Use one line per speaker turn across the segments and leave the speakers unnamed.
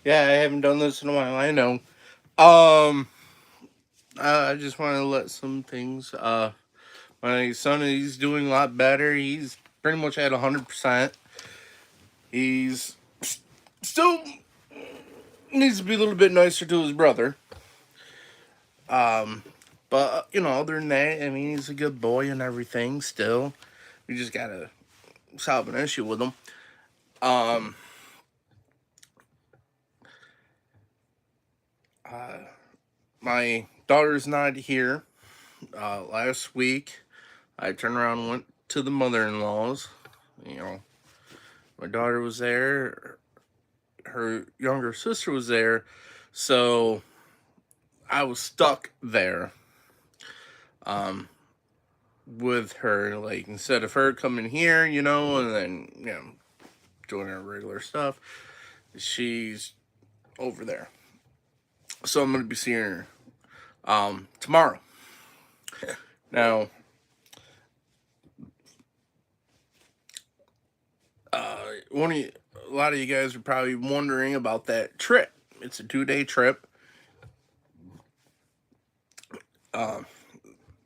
Yeah, I haven't done this in a while. I know. Um, I just want to let some things. My son, he's doing a lot better. He's pretty much at 100%. He's still needs to be a little bit nicer to his brother. Um, but other than that, I mean, he's a good boy and everything. Still, we just gotta solve an issue with him. Um, uh, my daughter's not here. Last week, I turned around and went to the mother-in-law's. You know, my daughter was there. Her younger sister was there, so I was stuck there. Um, with her, like instead of her coming here, and then doing her regular stuff, she's over there. So I'm gonna be seeing her tomorrow. Now, one of you, a lot of you guys are probably wondering about that trip. It's a 2-day trip. Um,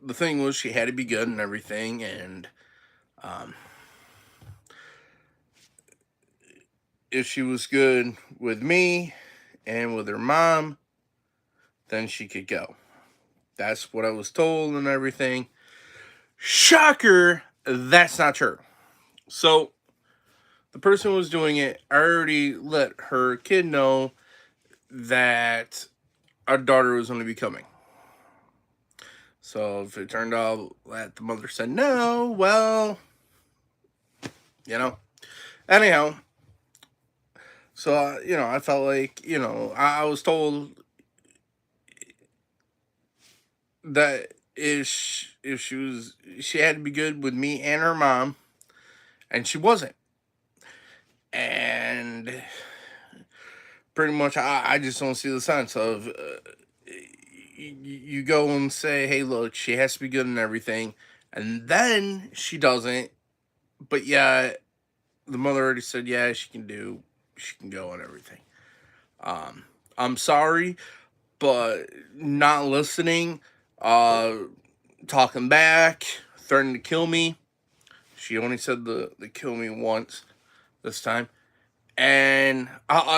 the thing was, she had to be good and everything, and um, if she was good with me and with her mom, then she could go. That's what I was told and everything. Shocker, that's not true. So the person who was doing it already let her kid know that our daughter was going to be coming. So if it turned out that the mother said no, well, you know. Anyhow, so I felt like I was told that if she had to be good with me and her mom, and she wasn't, and pretty much I just don't see the sense of you go and say, hey, look, she has to be good and everything, and then she doesn't, but yeah, the mother already said yeah, she can go and everything. um I'm sorry, but not listening, uh talking back, threatening to kill me. She only said the kill me once this time, and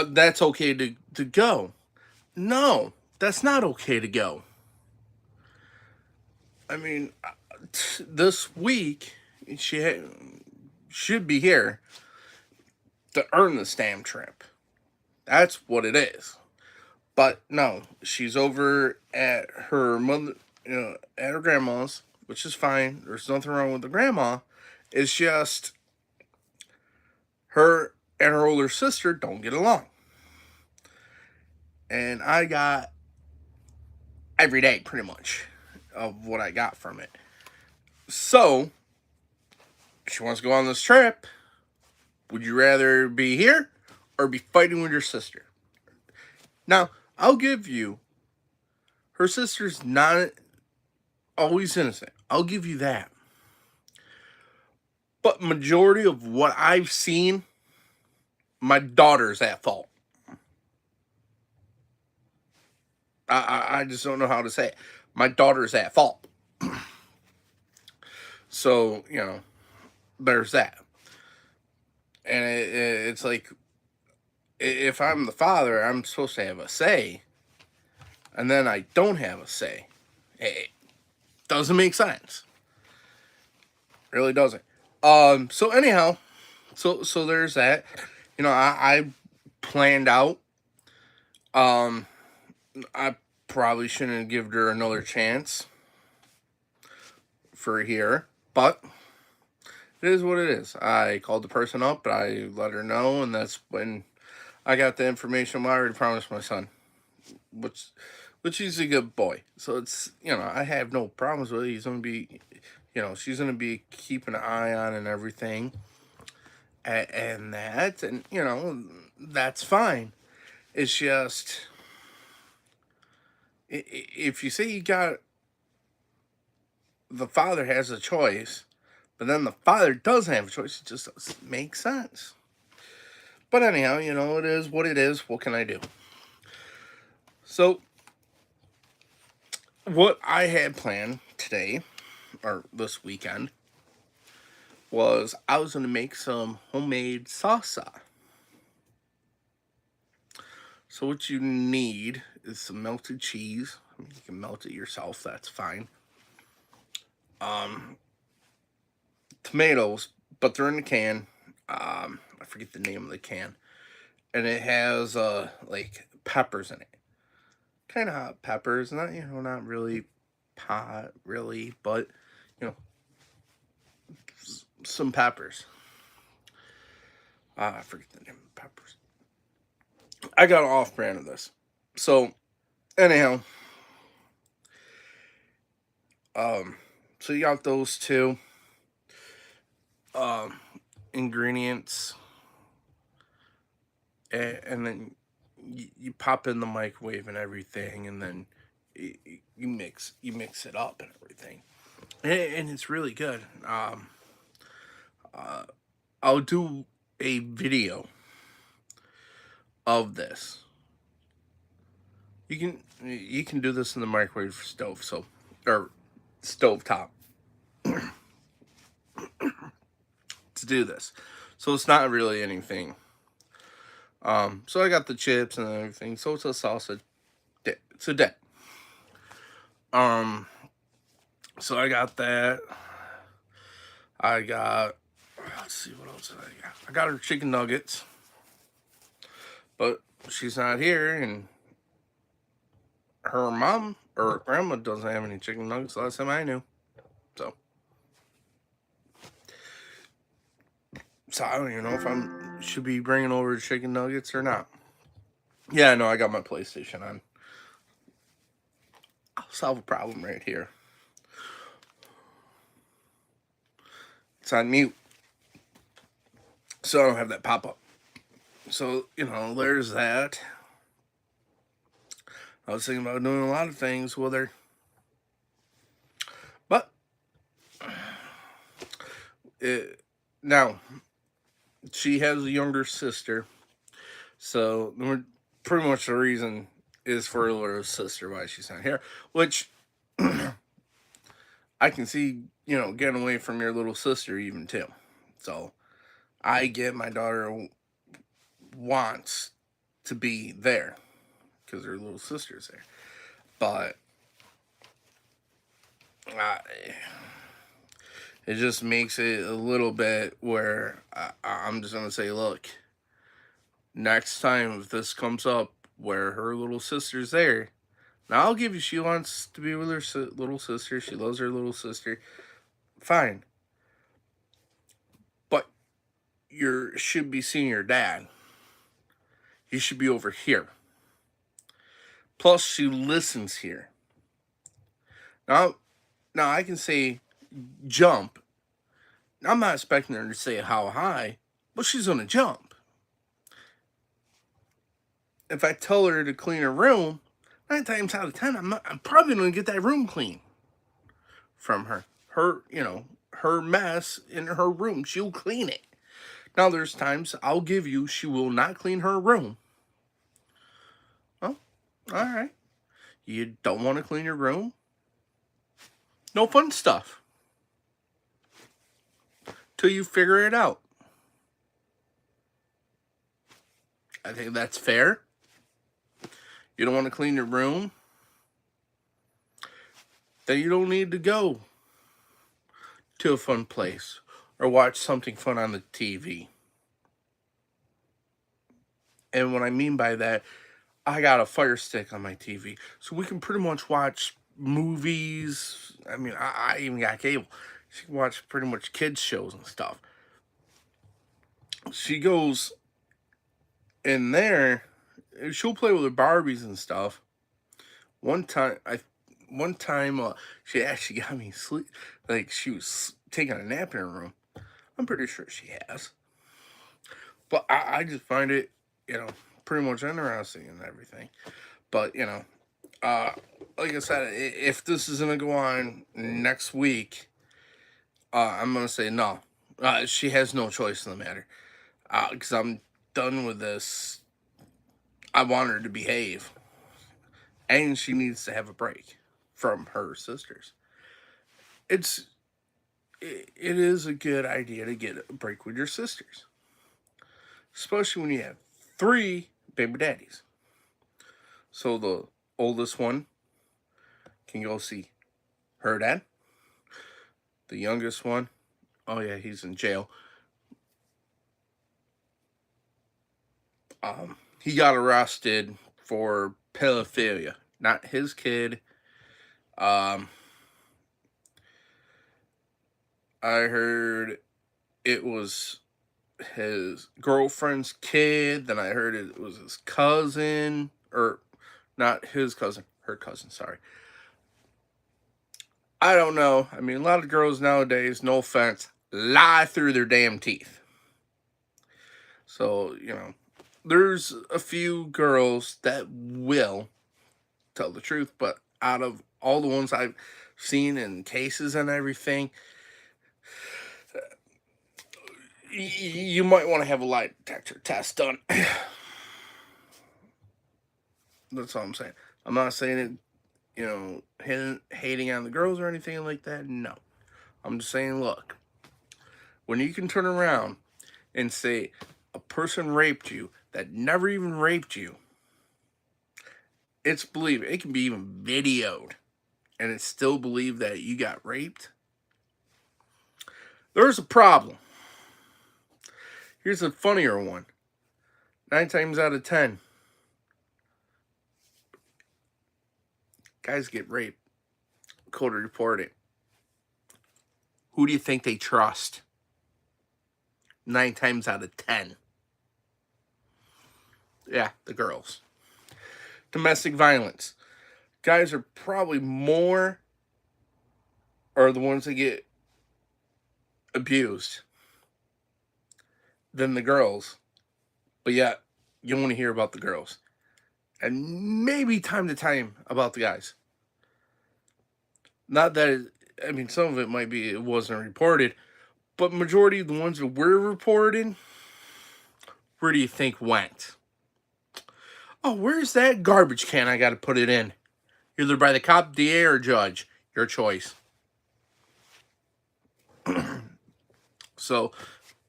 that's okay to go. No, that's not okay to go. I mean, this week she should be here to earn the stamp trip. That's what it is. But no, she's over at her mother, at her grandma's, which is fine. There's nothing wrong with the grandma. It's just her and her older sister don't get along. And I got every day pretty much of what I got from it. So she wants to go on this trip. Would you rather be here or be fighting with your sister? Now, I'll give you, her sister's not always innocent. I'll give you that. But majority of what I've seen, my daughter's at fault. I just don't know how to say it. My daughter's at fault. So, there's that. And it's like, if I'm the father, I'm supposed to have a say, and then I don't have a say. It doesn't make sense. Really doesn't. So anyhow, so there's that. I planned out. Um, I probably shouldn't have given her another chance for here, but it is what it is. I called the person up, I let her know, and that's when I got the information. I already promised my son, which which he's a good boy. So it's I have no problems with it. He's gonna be, she's gonna be keeping an eye on and everything, and that, and that's fine. It's just if you say you got the father has a choice, but then the father doesn't have a choice, it just doesn't make sense. But anyhow, it is what it is. What can I do? So, what I had planned today, or this weekend, was I was going to make some homemade salsa. So, what you need is some melted cheese. You can melt it yourself, that's fine. Um, Tomatoes, but they're in a can. I forget the name of the can. And it has, like, peppers in it. Kind of hot peppers, not really pot, really, but, you know, some peppers. I forget the name of the peppers. I got an off brand of this. So, anyhow, um, so you got those two um, ingredients, and then you pop in the microwave and everything, and then you mix it up and everything, and it's really good. Uh, I'll do a video of this. You can do this in the microwave stove, or stove top to do this. So it's not really anything. So I got the chips and everything. So it's a salsa dip. It's a dip. Um, so I got that. I got. Let's see what else did I got. I got her chicken nuggets, but she's not here, and her mom or grandma doesn't have any chicken nuggets. Last time I knew, so I don't even know if I should be bringing over chicken nuggets or not. Yeah, no, I got my PlayStation on. I'll solve a problem right here. It's on mute, so I don't have that pop up. So there's that. I was thinking about doing a lot of things with her, but now she has a younger sister, so pretty much the reason is for her little sister why she's not here, which I can see, getting away from your little sister even too. So I get my daughter wants to be there because her little sister's there, but it just makes it a little bit where I'm just gonna say, look, next time if this comes up where her little sister's there, now I'll give you. She wants to be with her little sister. She loves her little sister. Fine, but you should be seeing your dad. He should be over here. Plus, she listens here. Now, I can say jump. I'm not expecting her to say how high, but she's gonna jump. If I tell her to clean her room, 9 times out of 10, I'm probably gonna get that room clean from her. Her mess in her room, she'll clean it. Now, there's times I'll give you she will not clean her room. Oh, all right. You don't want to clean your room? No fun stuff. Till you figure it out. I think that's fair. You don't want to clean your room? Then you don't need to go to a fun place or watch something fun on the TV. And what I mean by that, I got a Fire Stick on my TV, so we can pretty much watch movies. I mean, I even got cable. She can watch pretty much kids shows and stuff. She goes in there, she'll play with her Barbies and stuff. One time, she actually got me sleep. Like she was taking a nap in her room. I'm pretty sure she has. But I just find it, pretty much interesting and everything. But uh, like I said, if this is gonna go on next week, I'm gonna say no. She has no choice in the matter. Because I'm done with this, I want her to behave. And she needs to have a break from her sisters. It's it is a good idea to get a break with your sisters, especially when you have three baby daddies. So the oldest one can go see her dad. The youngest one, oh yeah, he's in jail. He got arrested for pedophilia. Not his kid. Um, I heard it was his girlfriend's kid. Then I heard it was his cousin, or not his cousin, her cousin. Sorry. I don't know. I mean, a lot of girls nowadays, no offense, lie through their damn teeth. So, there's a few girls that will tell the truth, but out of all the ones I've seen in cases and everything, you might want to have a lie detector test done. That's all I'm saying. I'm not saying it, hating on the girls or anything like that. No. I'm just saying, look, when you can turn around and say a person raped you that never even raped you, it's believed. It can be even videoed, and it's still believed that you got raped. There's a problem. Here's a funnier one. 9 times out of 10, guys get raped. Code report it. Who do you think they trust? 9 times out of 10. Yeah, the girls. Domestic violence. Guys are probably more, are the ones that get abused than the girls. But yet, you want to hear about the girls. And maybe time to time about the guys. Not that, some of it might be it wasn't reported, but majority of the ones that were reported, where do you think went? Oh, where's that garbage can I got to put it in? Either by the cop, DA, or judge. Your choice. So,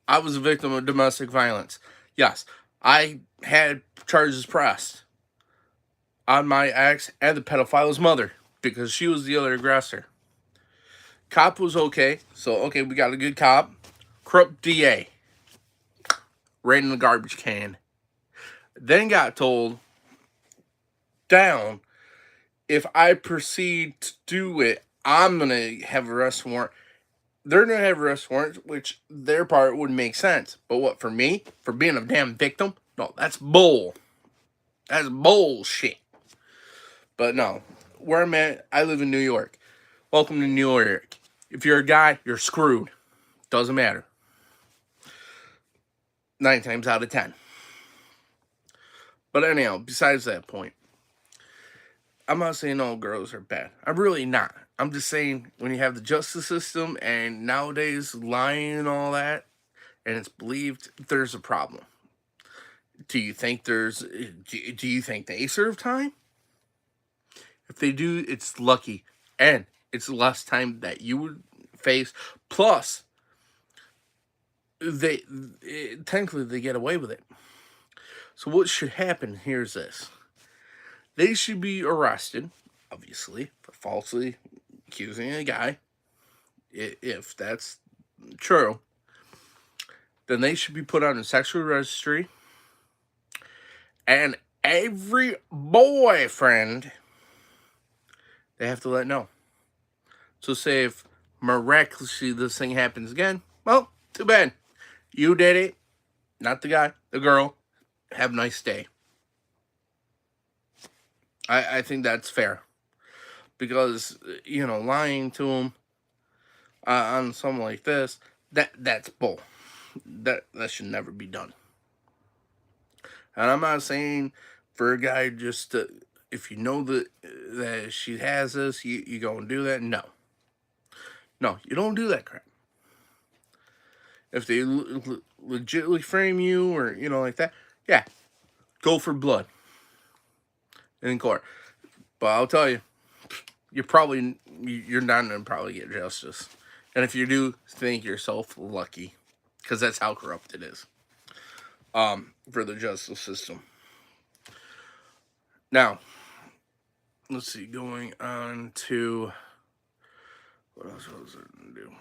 I was a victim of domestic violence. Yes, I had charges pressed on my ex and the pedophile's mother because she was the other aggressor. Cop was okay. So, okay, we got a good cop. Corrupt DA. Right in the garbage can. Then got told down, if I proceed to do it, I'm going to have a arrest warrant. They're going to have arrest warrants, which their part would make sense. But what, for me? For being a damn victim? No, that's bull. That's bullshit. But no, where I'm at, I live in New York. Welcome to New York. If you're a guy, you're screwed. Doesn't matter. 9 times out of 10. But anyhow, besides that point, I'm not saying all girls are bad. I'm really not. I'm just saying when you have the justice system and nowadays lying and all that, and it's believed, there's a problem. Do you think do you think they serve time? If they do, it's lucky. And it's less time that you would face. Plus, technically they get away with it. So what should happen here is this. They should be arrested, obviously, for falsely accusing a guy. If that's true, then they should be put on a sexual registry. And every boyfriend, they have to let know. So say if miraculously this thing happens again, well, too bad. You did it, not the guy, the girl. Have a nice day. I think that's fair. Because, lying to them on something like this, that's bull. That should never be done. And I'm not saying for a guy just to, if you know that she has this, you go and do that. No. No, you don't do that crap. If they legitimately frame you or, like that, yeah, go for blood in court. But I'll tell you, you're not going to probably get justice. And if you do, think yourself lucky, because that's how corrupt it is for the justice system. Now, let's see, going on to what else was I going to do?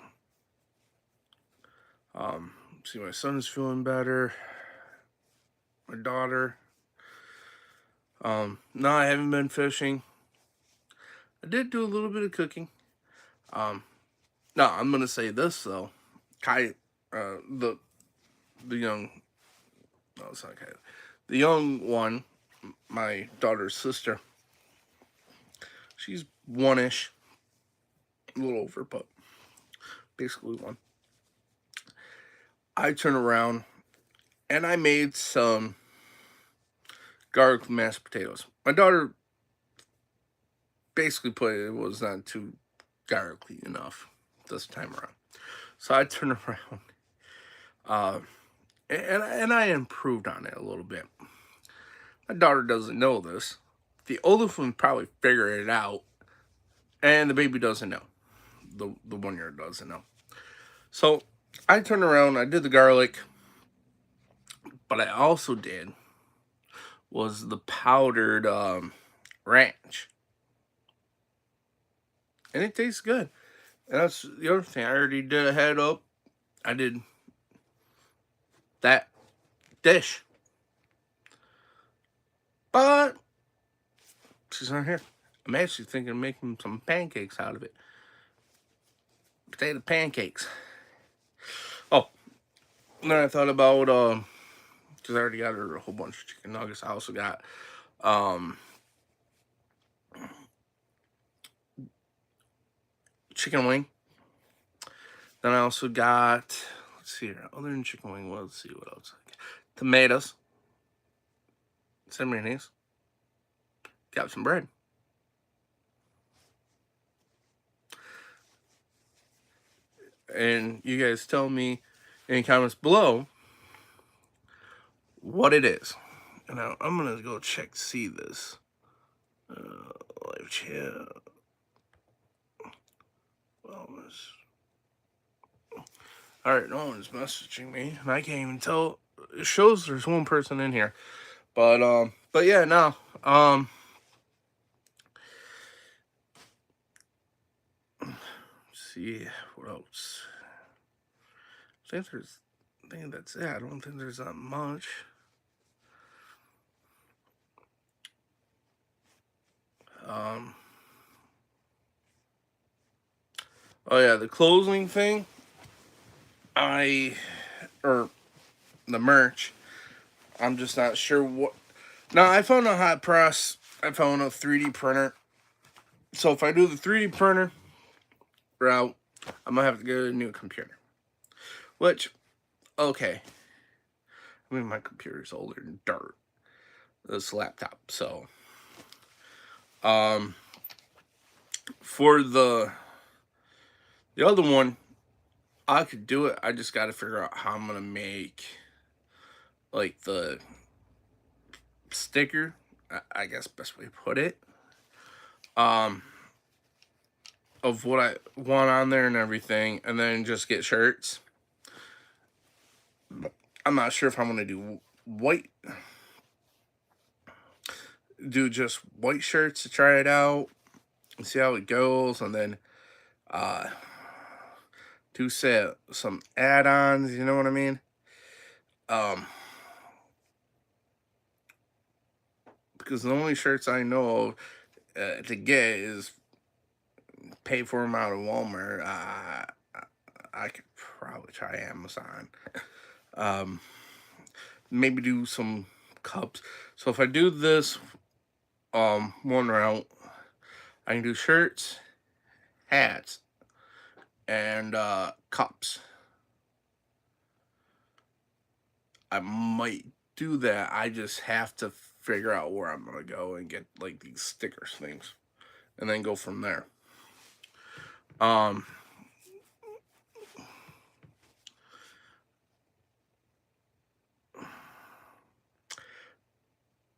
See, my son's feeling better. My daughter. No, I haven't been fishing. I did do a little bit of cooking. No, I'm gonna say this though. Kai, the young, no, it's not Kai. The young one, my daughter's sister. She's one-ish, a little over, but basically one. I turned around and I made some garlic mashed potatoes. My daughter basically put it was not too garlicky enough this time around. So I turned around, and I improved on it a little bit. My daughter doesn't know this. The oldest one probably figured it out, and the baby doesn't know. The 1 year doesn't know. So I turned around, I did the garlic, but I also did was the powdered ranch, and it tastes good. And that's the other thing. I already did a head up. I did that dish, but she's not here. I'm actually thinking of making some pancakes out of it. Potato pancakes. Oh, and then I thought about because I already got her a whole bunch of chicken nuggets. I also got chicken wing. Then I also got, let's see here, other than chicken wing, well, let's see what else. Tomatoes, some mayonnaise, got some bread. And you guys tell me in the comments below what it is. And now I'm gonna go check see this live chat. Wellness. All right, no one's messaging me, and I can't even tell. It shows there's one person in here, but yeah, no, let's see what else. I think that's it. I don't think there's that much. Oh yeah, the closing thing. Or the merch. I'm just not sure what. Now I found a hot press. I found a 3D printer. So if I do the 3D printer route, I'm gonna have to get a new computer. Which, okay. I mean, my computer's older than dirt. This laptop, so for the other one, I could do it. I just got to figure out how I'm gonna make like the sticker. I guess best way to put it. Of what I want on there and everything, and then just get shirts. I'm not sure if I'm gonna do white. Do just white shirts to try it out and see how it goes, and then do some add-ons, you know what I mean? Because the only shirts I know of to get is pay for them out of Walmart. I could probably try Amazon. Maybe do some cups. So if I do this one route, I can do shirts, hats, and cups. I might do that. I just have to figure out where I'm gonna go and get like these stickers things, and then go from there.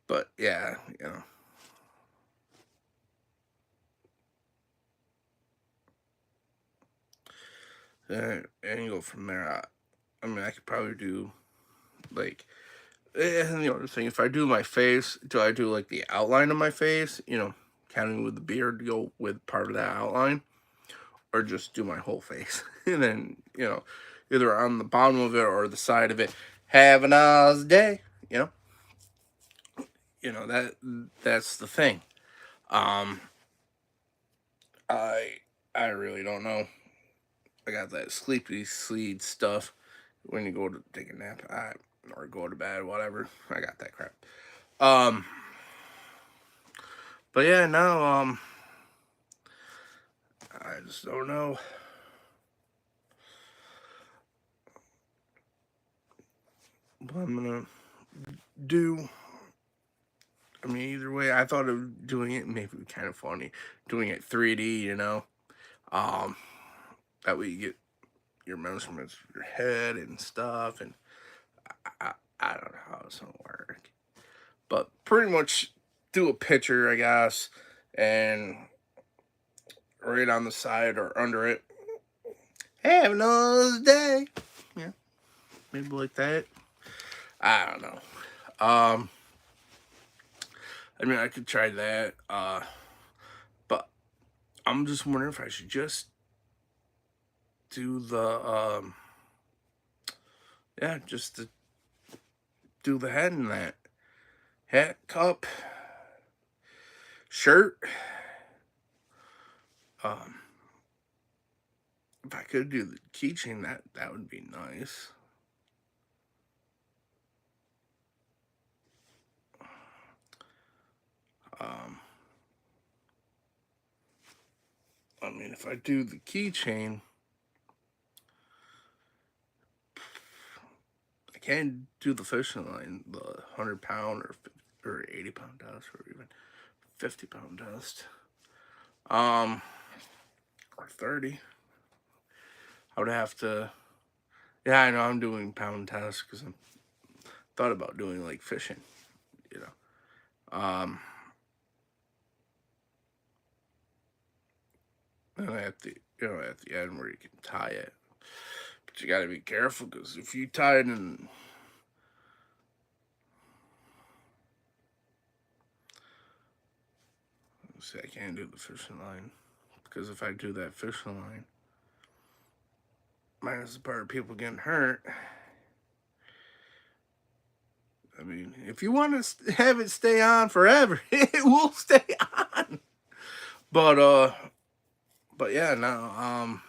But yeah, you know. And you go from there. I mean, I could probably do like, and the other thing, if I do my face, do I do like the outline of my face? You know, counting with the beard to go with part of that outline, or just do my whole face, and then either on the bottom of it or the side of it. Have a nice day. That's the thing. Um, I I really don't know. I got that sleepy sleep stuff when you go to take a nap, or go to bed, whatever. I got that crap. Um, but yeah, no. I just don't know. But I'm gonna do. I mean, either way, I thought of doing it maybe kind of funny, doing it 3D. Um, that way you get your measurements of your head and stuff, and I don't know how it's gonna work, but pretty much do a picture, I guess, and right on the side or under it, have a nice day. Yeah, maybe like that. I don't know. Um, I mean, I could try that. But I'm just wondering if I should just do the yeah, just to do the head in that hat, cup, shirt. Um, if I could do the keychain, that would be nice. Um, I mean, if I do the keychain, I can do the fishing line, the 100 pound or 80 pound test, or even 50 pound test. Or 30. I would have to. Yeah, I know I'm doing pound tests because I thought about doing like fishing. You and at the end where you can tie it, but you got to be careful because if you tie it in, see, I can't do the fishing line because if I do that fishing line, minus the part of people getting hurt. I mean, if you want to have it stay on forever, it will stay on. But yeah, no.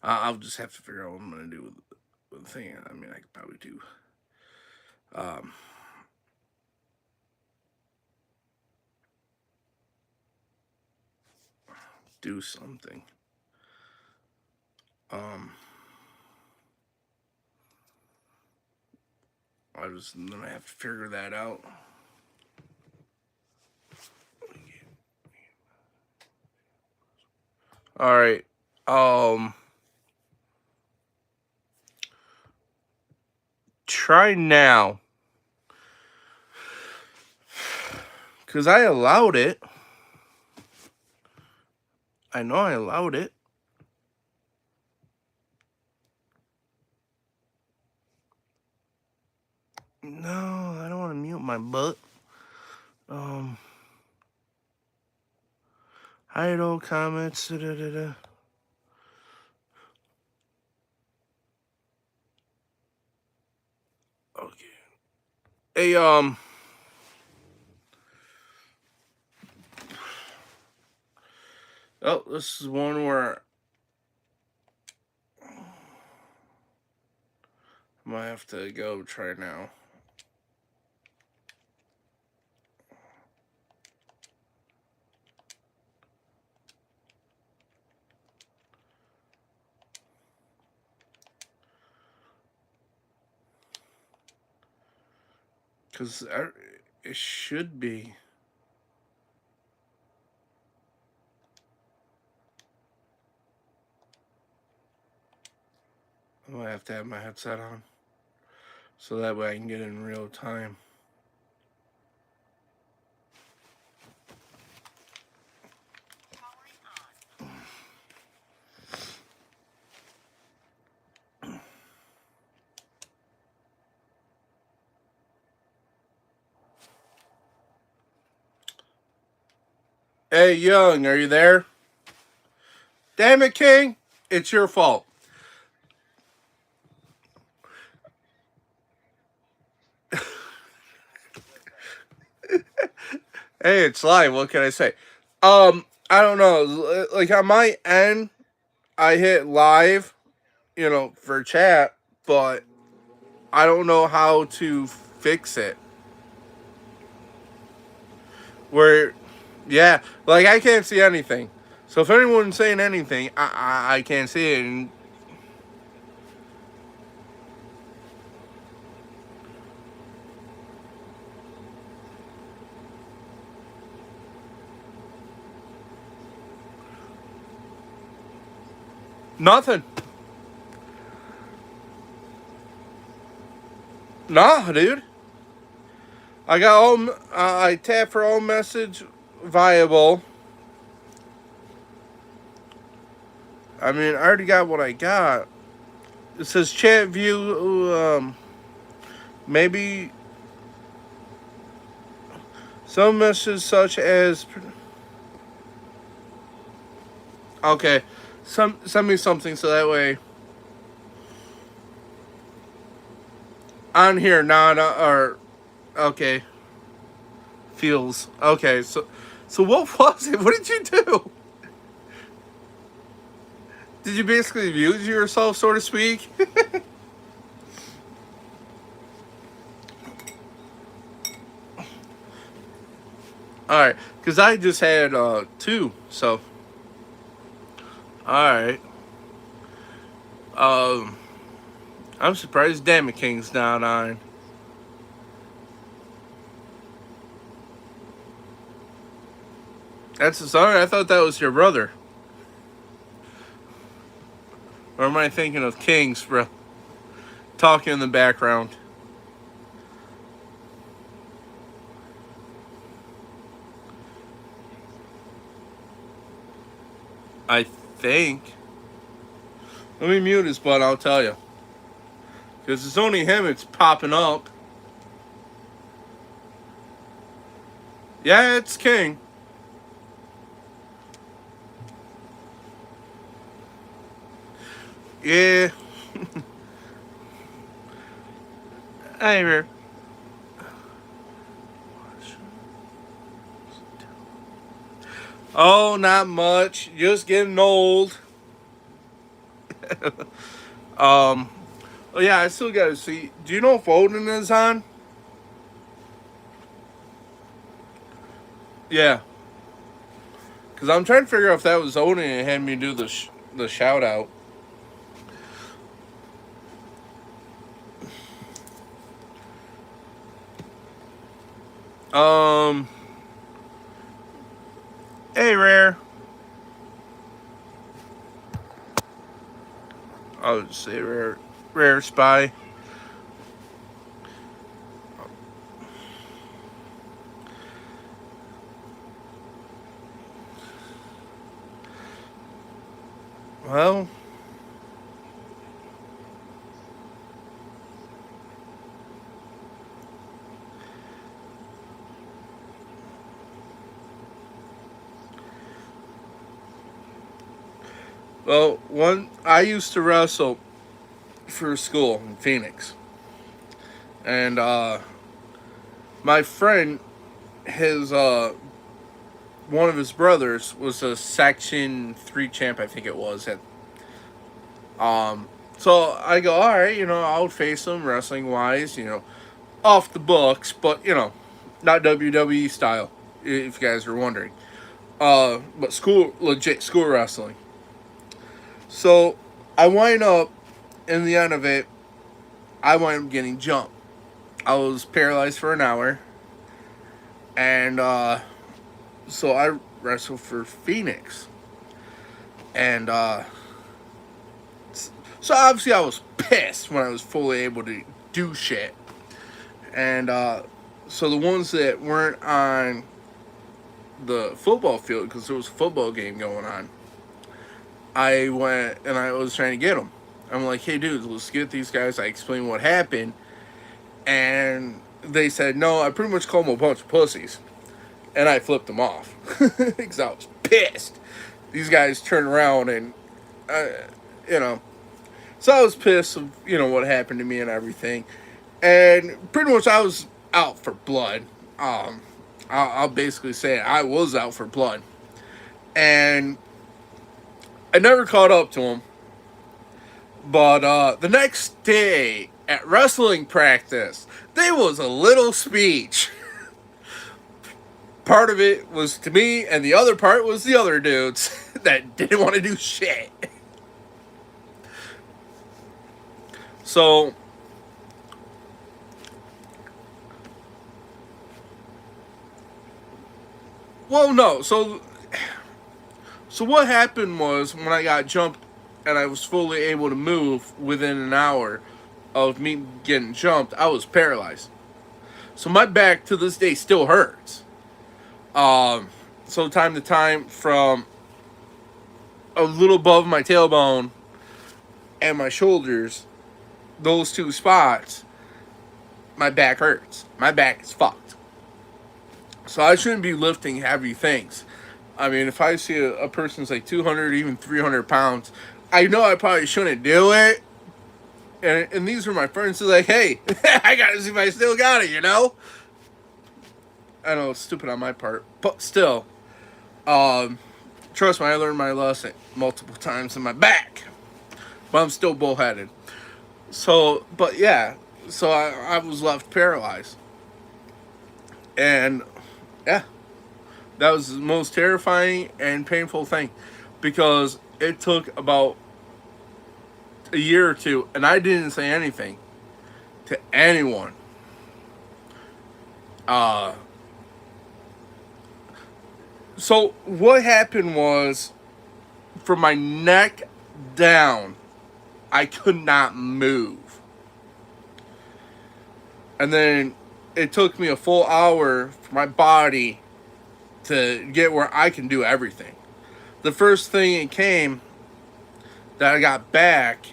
I'll just have to figure out what I'm gonna do with the thing. I mean, I could probably um do something. Um, I'm gonna have to figure that out. All right. Um, try now, cause I allowed it. I know I allowed it. No, I don't want to mute my butt. Um, hide all comments. Da, da, da, da. Okay. Hey, oh, this is one where I might have to go try now. Cause it should be. I might have to have my headset on, so that way I can get in real time. Hey, Young, are you there? Damn it, King. It's your fault. Hey, it's live. What can I say? I don't know. Like on my end, I hit live, for chat, but I don't know how to fix it. Where, yeah, like I can't see anything. So if anyone's saying anything, I can't see it. And nothing. Nah, dude. I got all. I tap for all message viable. I mean, I already got what I got. It says chat view. Maybe some messages such as. Okay, send me something so that way on here not or okay feels okay. So what was it? What did you do? Did you basically abuse yourself, so to speak? All right, because I just had two. So all right. Um, I'm surprised Damn King's not on. That's sorry. I thought that was your brother. Or am I thinking of Kings, bro? Talking in the background. I think. Let me mute his butt. I'll tell you. Because it's only him. It's popping up. Yeah, it's King. Yeah. Hey, man. Oh, not much. Just getting old. um. Oh yeah, I still gotta see. Do you know if Odin is on? Yeah. Because I'm trying to figure out if that was Odin and had me do the shout out. Um. Hey, Rare. I'll just say Rare Spy. Well, one I used to wrestle for school in Phoenix, and my friend, his one of his brothers was a Section 3 champ, I think it was. So I go, all right, I would face him wrestling wise, off the books, but not WWE style, if you guys are wondering. But legit school wrestling. So I wind up in the end of it, I wind up getting jumped. I was paralyzed for an hour, and so I wrestled for Phoenix, and so obviously I was pissed when I was fully able to do shit, and so the ones that weren't on the football field because there was a football game going on, I went and I was trying to get them. I'm like, hey, dude, let's get these guys. I explained what happened, and they said no. I pretty much called them a bunch of pussies, and I flipped them off because I was pissed. These guys turned around and, uh, you know, so I was pissed of, what happened to me and everything. And pretty much I was out for blood. I'll basically say I was out for blood. And I never caught up to him. But the next day at wrestling practice, there was a little speech. Part of it was to me, and the other part was the other dudes that didn't want to do shit. So, well, no. So what happened was when I got jumped and I was fully able to move within an hour of me getting jumped, I was paralyzed. So my back to this day still hurts. So time to time, from a little above my tailbone and my shoulders, those two spots, my back hurts. My back is fucked. So I shouldn't be lifting heavy things. I mean, if I see a person's like 200, even 300 pounds, I know I probably shouldn't do it. And these are my friends who are like, hey, I gotta see if I still got it, I know it's stupid on my part, but still, trust me, I learned my lesson multiple times in my back, but I'm still bullheaded. So, but yeah, so I was left paralyzed, and yeah, that was the most terrifying and painful thing, because it took about a year or two, and I didn't say anything to anyone. So what happened was, from my neck down, I could not move. And then it took me a full hour for my body to get where I can do everything. The first thing it came that I got back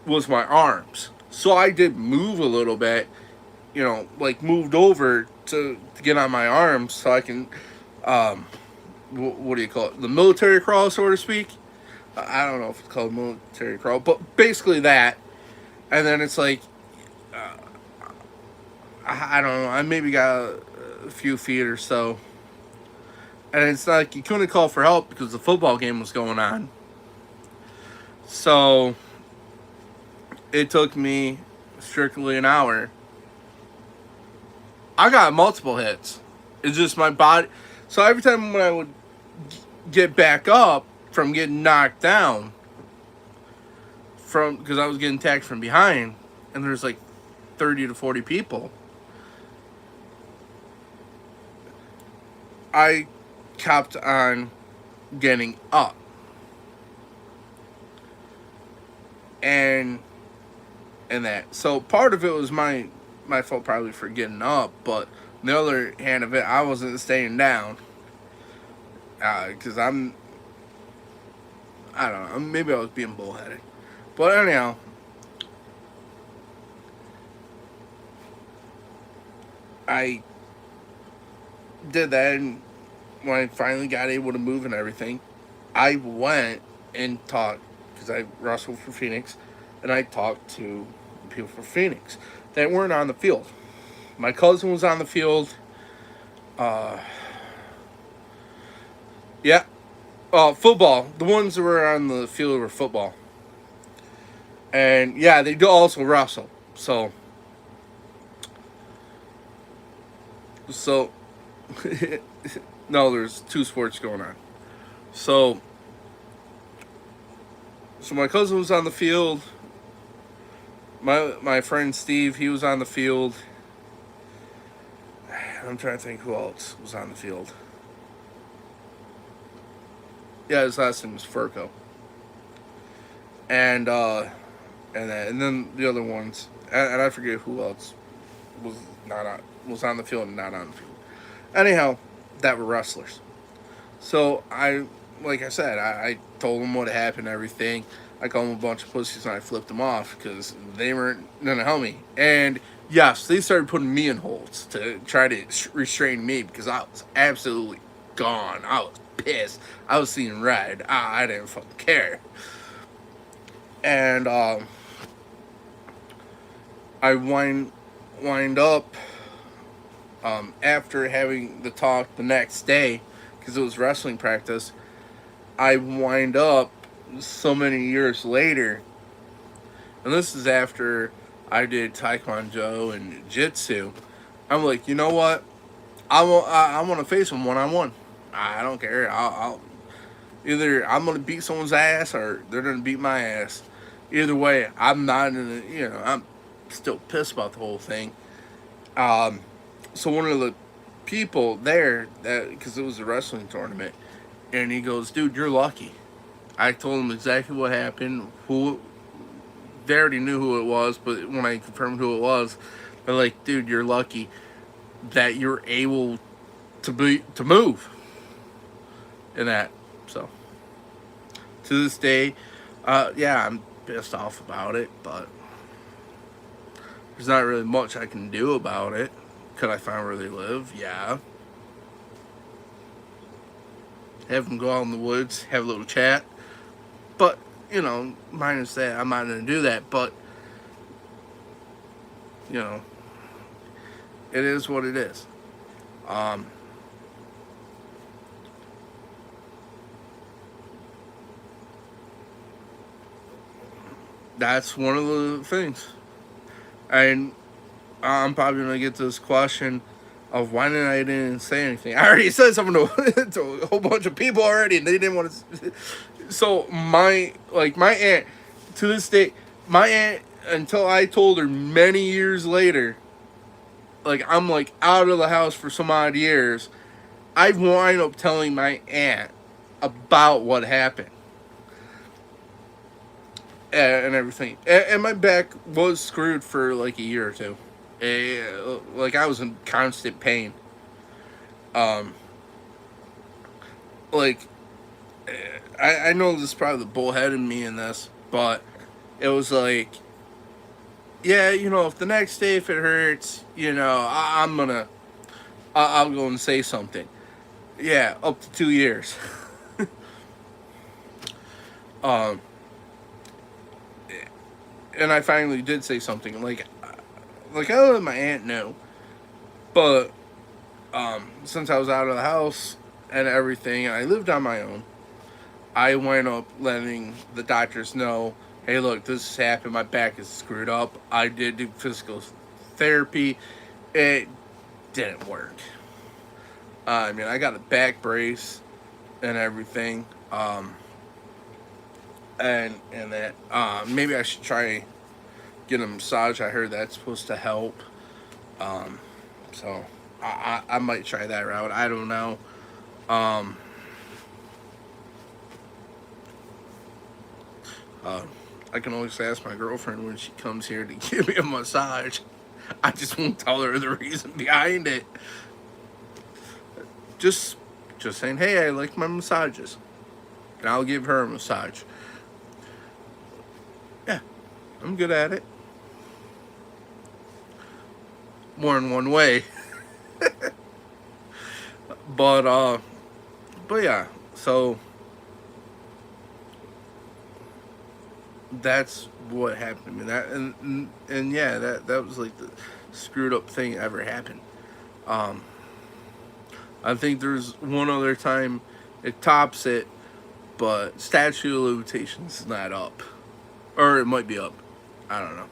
was my arms. So I did move a little bit, like moved over to get on my arms so I can, what do you call it? The military crawl, so to speak. I don't know if it's called military crawl, but basically that. And then it's like, I don't know, I maybe got a few feet or so. And it's like you couldn't call for help because the football game was going on. So it took me strictly an hour. I got multiple hits. It's just my body. So every time when I would get back up from getting knocked down, because I was getting attacked from behind, and there's like 30 to 40 people, I kept on getting up. And that. So part of it was my fault probably for getting up, but on the other hand of it, I wasn't staying down. Because I don't know, maybe I was being bullheaded. But anyhow, I did that, and when I finally got able to move and everything, I went and talked, because I wrestled for Phoenix, and I talked to people for Phoenix that weren't on the field. My cousin was on the field. Yeah. Football. The ones that were on the field were football. And yeah, they do also wrestle. So no, there's two sports going on. So my cousin was on the field. My friend Steve, he was on the field. I'm trying to think who else was on the field. Yeah, his last name was Furco. And then the other ones, and I forget who else was on the field and not on the field. Anyhow, that were wrestlers. So like I said, I told them what happened and everything. I called them a bunch of pussies and I flipped them off because they weren't gonna help me. And Yes, they started putting me in holds to try to restrain me because I was absolutely gone. I was pissed. I was seeing red. I didn't fucking care. And I wind up after having the talk the next day because it was wrestling practice. I wind up so many years later, and this is after I did Taekwondo and Jiu-Jitsu. I'm like, you know what? I want to face him one on one. I don't care. I'll either I'm gonna beat someone's ass or they're gonna beat my ass. Either way, I'm not in. I'm still pissed about the whole thing. Um, so one of the people there, that because it was a wrestling tournament, and he goes, "Dude, you're lucky." I told him exactly what happened. Who they already knew who it was, but when I confirmed who it was, they're like, "Dude, you're lucky that you're able to move in that." So to this day, yeah, I'm pissed off about it, but there's not really much I can do about it. Could I find where they live? Yeah. Have them go out in the woods, have a little chat. But, minus that, I'm not going to do that. But, you know, it is what it is. Um, that's one of the things. And I'm probably going to get this question of why didn't say anything. I already said something to a whole bunch of people already, and they didn't want to. So my aunt, to this day, my aunt, until I told her many years later, like I'm like out of the house for some odd years, I wind up telling my aunt about what happened and everything. And my back was screwed for like a year or two. Like I was in constant pain. Um, like I know this is probably the bullhead in me in this, but it was like, yeah, if the next day if it hurts, I'm gonna, I'll go and say something. Yeah, up to 2 years. um, and I finally did say something. Like I let my aunt know, but since I was out of the house and everything, and I lived on my own, I went up letting the doctors know, hey, look, this has happened. My back is screwed up. I did do physical therapy. It didn't work. I mean, I got a back brace and everything. And that maybe I should try get a massage. I heard that's supposed to help. So I might try that route. I don't know. Um, uh, I can always ask my girlfriend when she comes here to give me a massage. I just won't tell her the reason behind it. Just saying, hey, I like my massages, and I'll give her a massage. Yeah, I'm good at it. More in one way. But yeah. So that's what happened to me. And yeah, that was like the screwed up thing ever happened. Um, I think there's one other time it tops it, but statute of limitations is not up, or it might be up. I don't know.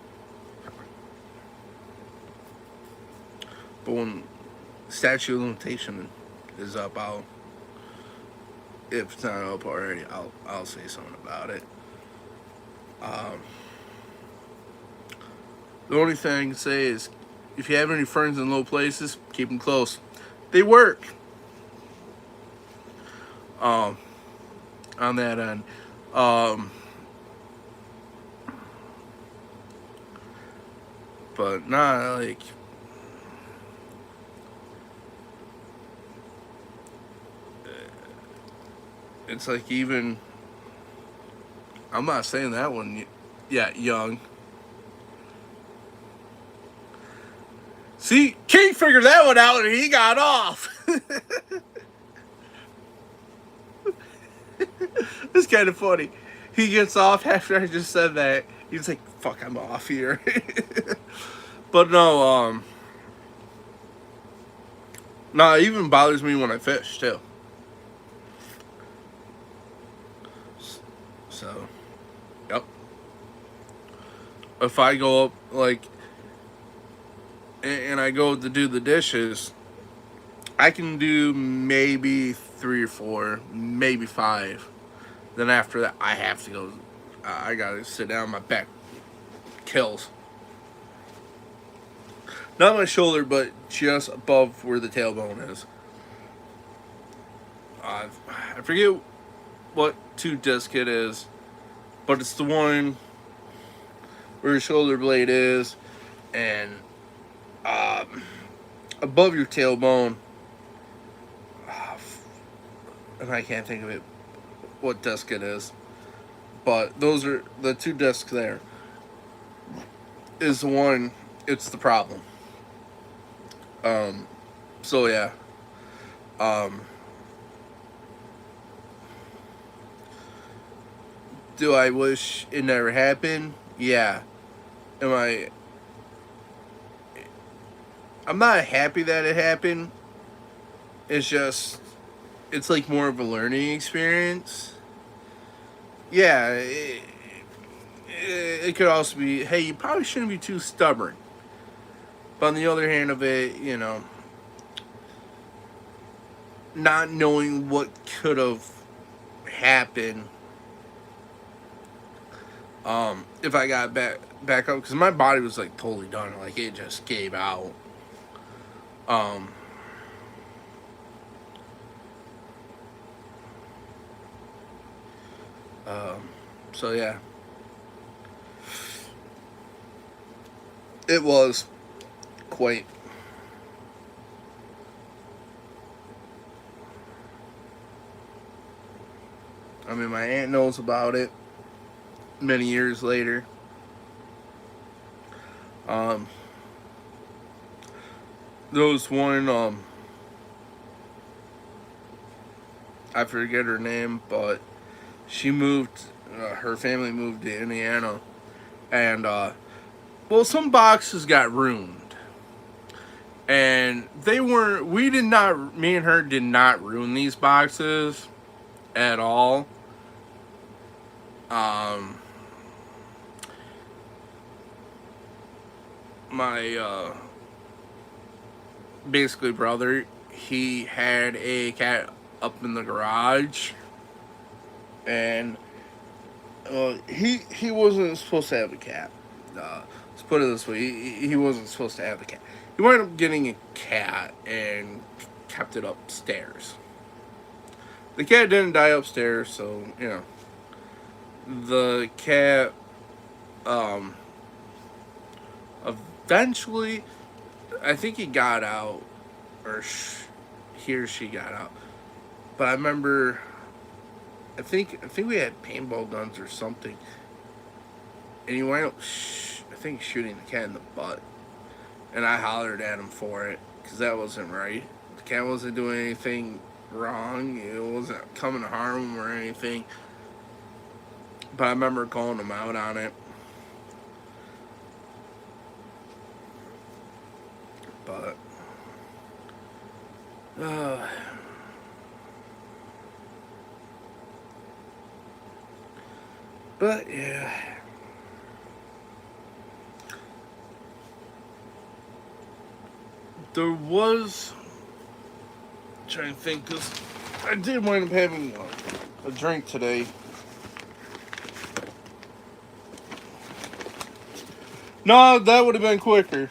But when statute of limitation is up, if it's not up already, I'll say something about it. Um, the only thing I can say is, if you have any friends in low places, keep them close. They work. Um, on that end. Um, but nah, like it's like even I'm not saying that one yet young. See, King figured that one out and he got off. It's kind of funny. He gets off after I just said that. He's like, fuck, I'm off here. But no, it even bothers me when I fish, too. So, yep. If I go up, like, and I go to do the dishes, I can do maybe 3 or 4, maybe 5. Then after that, I have to go. I gotta sit down. My back kills. Not my shoulder, but just above where the tailbone is. I forget what two disc it is, but it's the one where your shoulder blade is, and above your tailbone. And I can't think of it, what disc it is, but those are the two discs. There is the one. It's the problem. So yeah. Do I wish it never happened? Yeah. Am I? I'm not happy that it happened. It's just, it's like more of a learning experience. Yeah. It could also be, hey, you probably shouldn't be too stubborn. But on the other hand of it, not knowing what could have happened, if I got back up, because my body was like totally done, like it just gave out. So yeah, it was quite. I mean, my aunt knows about it many years later. There was one, I forget her name, but she moved, her family moved to Indiana, and, well, some boxes got ruined. And me and her did not ruin these boxes at all. My basically brother, he had a cat up in the garage, and he wasn't supposed to have a cat. Let's put it this way: he wasn't supposed to have a cat. He wound up getting a cat and kept it upstairs. The cat didn't die upstairs, so the cat eventually, I think he got out, or he or she got out. But I remember, I think we had paintball guns or something, and he wound up, I think, shooting the cat in the butt, and I hollered at him for it because that wasn't right. The cat wasn't doing anything wrong. It wasn't coming to harm him or anything. But I remember calling him out on it. But yeah. There was, I'm trying to think, because I did wind up having a drink today. No, that would have been quicker.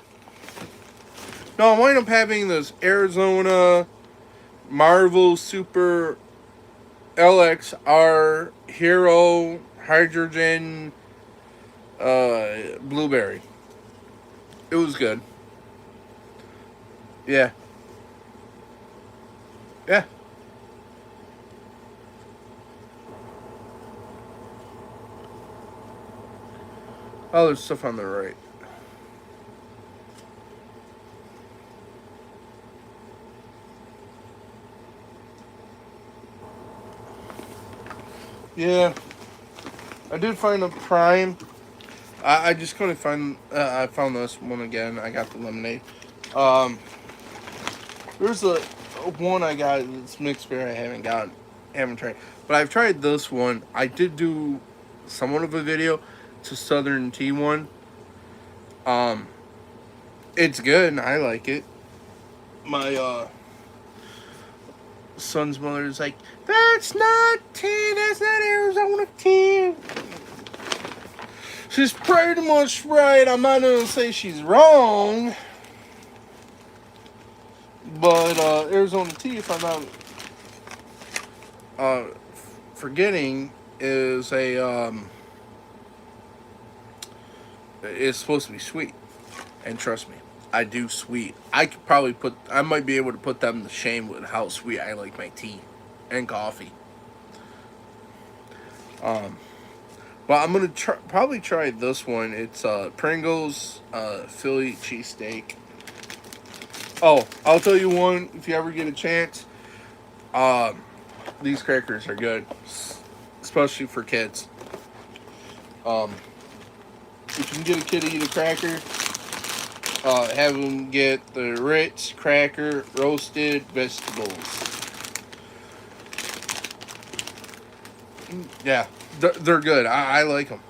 No, I wind up having this Arizona Marvel Super LXR Hero Hydrogen Blueberry. It was good. Yeah. Yeah. Oh, there's stuff on the right. Yeah, I did find a prime. I just couldn't find. I found this one again. I got the lemonade. Um, there's a one I got. It's mixed beer. I haven't tried, but I've tried this one. I did do somewhat of a video to Southern Tea one. Um, it's good and I like it. My son's mother is like, "That's not tea. That's not Arizona tea." She's pretty much right. I'm not gonna say she's wrong, but Arizona tea, if I'm not uh, forgetting, is a is supposed to be sweet. And trust me, I do sweet. I might be able to put them to shame with how sweet I like my tea and coffee. Um, Well, I'm gonna probably try this one. It's Pringles Philly cheesesteak. Oh, I'll tell you one if you ever get a chance. Um, these crackers are good, especially for kids. Um, if you can get a kid to eat a cracker, have them get the Ritz cracker roasted vegetables. Yeah, they're good. I like them.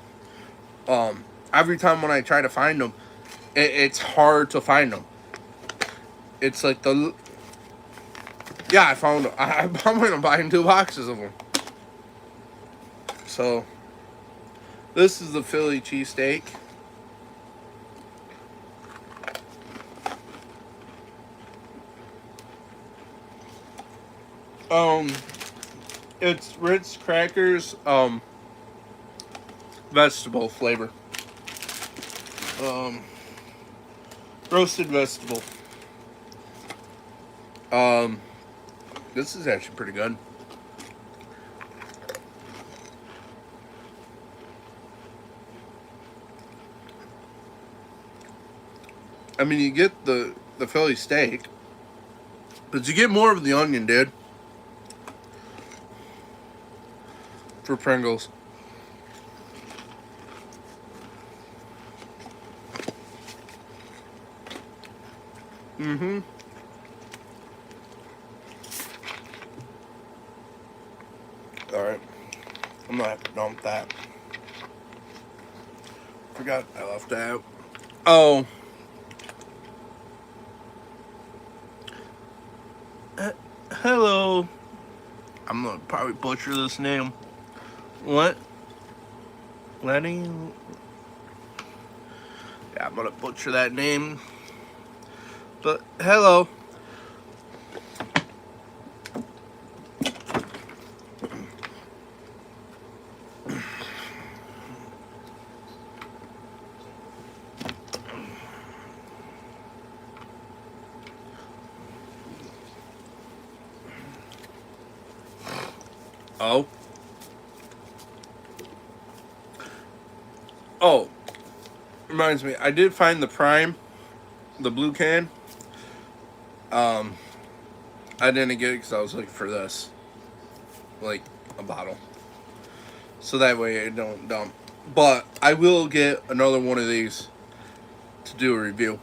Every time when I try to find them, it's hard to find them. It's like the Yeah, I found them. I'm gonna buy 2 boxes of them. So this is the Philly cheesesteak. Um, it's Ritz crackers, vegetable flavor. Um, roasted vegetable. Um, this is actually pretty good. I mean, you get the Philly steak, but you get more of the onion, dude. For Pringles. Mm-hmm. All right. I'm gonna have to dump that. Forgot I left that out. Oh. Hello. I'm gonna probably butcher this name. What? Lenny? Yeah, I'm gonna butcher that name. But hello. Oh. Oh. Reminds me, I did find the Prime, the blue can. Um, I didn't get it because I was looking for this, like a bottle, so that way I don't dump. But I will get another one of these to do a review.